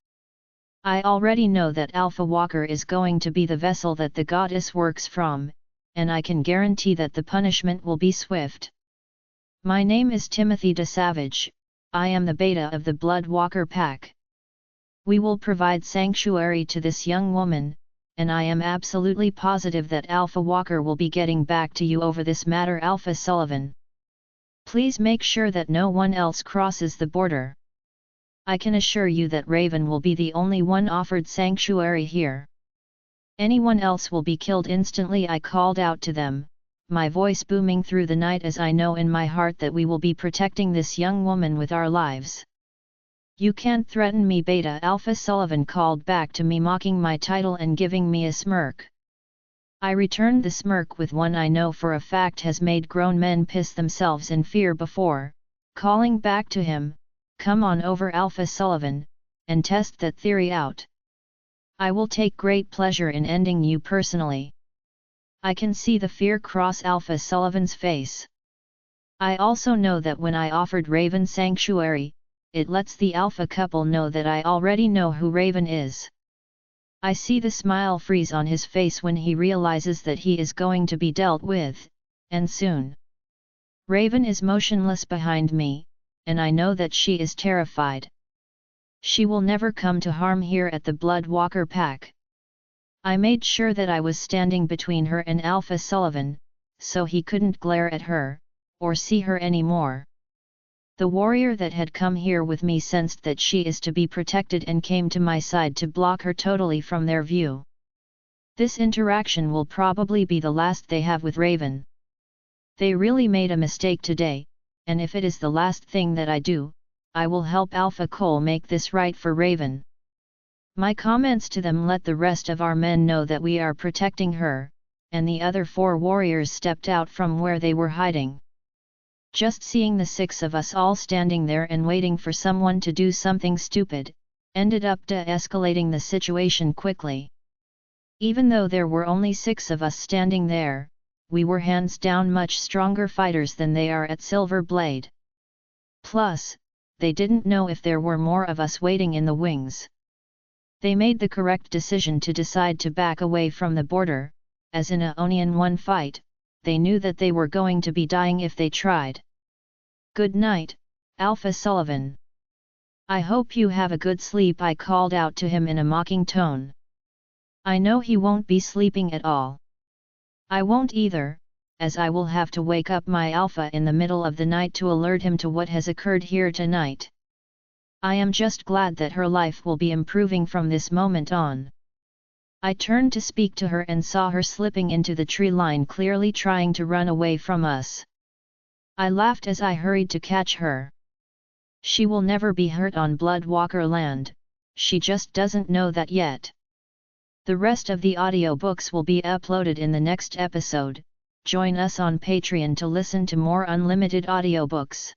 I already know that Alpha Walker is going to be the vessel that the goddess works from, and I can guarantee that the punishment will be swift. My name is Timothy de Savage, I am the beta of the Blood Walker pack. We will provide sanctuary to this young woman, and I am absolutely positive that Alpha Walker will be getting back to you over this matter, Alpha Sullivan. Please make sure that no one else crosses the border. I can assure you that Raven will be the only one offered sanctuary here. Anyone else will be killed instantly, I called out to them, my voice booming through the night as I know in my heart that we will be protecting this young woman with our lives. You can't threaten me, Beta, Alpha Sullivan called back to me, mocking my title and giving me a smirk. I returned the smirk with one I know for a fact has made grown men piss themselves in fear before, calling back to him, come on over, Alpha Sullivan, and test that theory out. I will take great pleasure in ending you personally. I can see the fear cross Alpha Sullivan's face. I also know that when I offered Raven sanctuary, it lets the Alpha couple know that I already know who Raven is. I see the smile freeze on his face when he realizes that he is going to be dealt with, and soon. Raven is motionless behind me, and I know that she is terrified. She will never come to harm here at the Blood Walker pack. I made sure that I was standing between her and Alpha Sullivan, so he couldn't glare at her, or see her anymore. The warrior that had come here with me sensed that she is to be protected and came to my side to block her totally from their view. This interaction will probably be the last they have with Raven. They really made a mistake today, and if it is the last thing that I do, I will help Alpha Cole make this right for Raven. My comments to them let the rest of our men know that we are protecting her, and the other 4 warriors stepped out from where they were hiding. Just seeing the 6 of us all standing there and waiting for someone to do something stupid, ended up de-escalating the situation quickly. Even though there were only 6 of us standing there, we were hands down much stronger fighters than they are at Silver Blade. Plus, they didn't know if there were more of us waiting in the wings. They made the correct decision to decide to back away from the border, as in a Onion 1 fight, they knew that they were going to be dying if they tried. Good night, Alpha Sullivan. I hope you have a good sleep, I called out to him in a mocking tone. I know he won't be sleeping at all. I won't either, as I will have to wake up my Alpha in the middle of the night to alert him to what has occurred here tonight. I am just glad that her life will be improving from this moment on. I turned to speak to her and saw her slipping into the tree line, clearly trying to run away from us. I laughed as I hurried to catch her. She will never be hurt on Blood Walker land, she just doesn't know that yet. The rest of the audiobooks will be uploaded in the next episode, Join us on Patreon to listen to more unlimited audiobooks.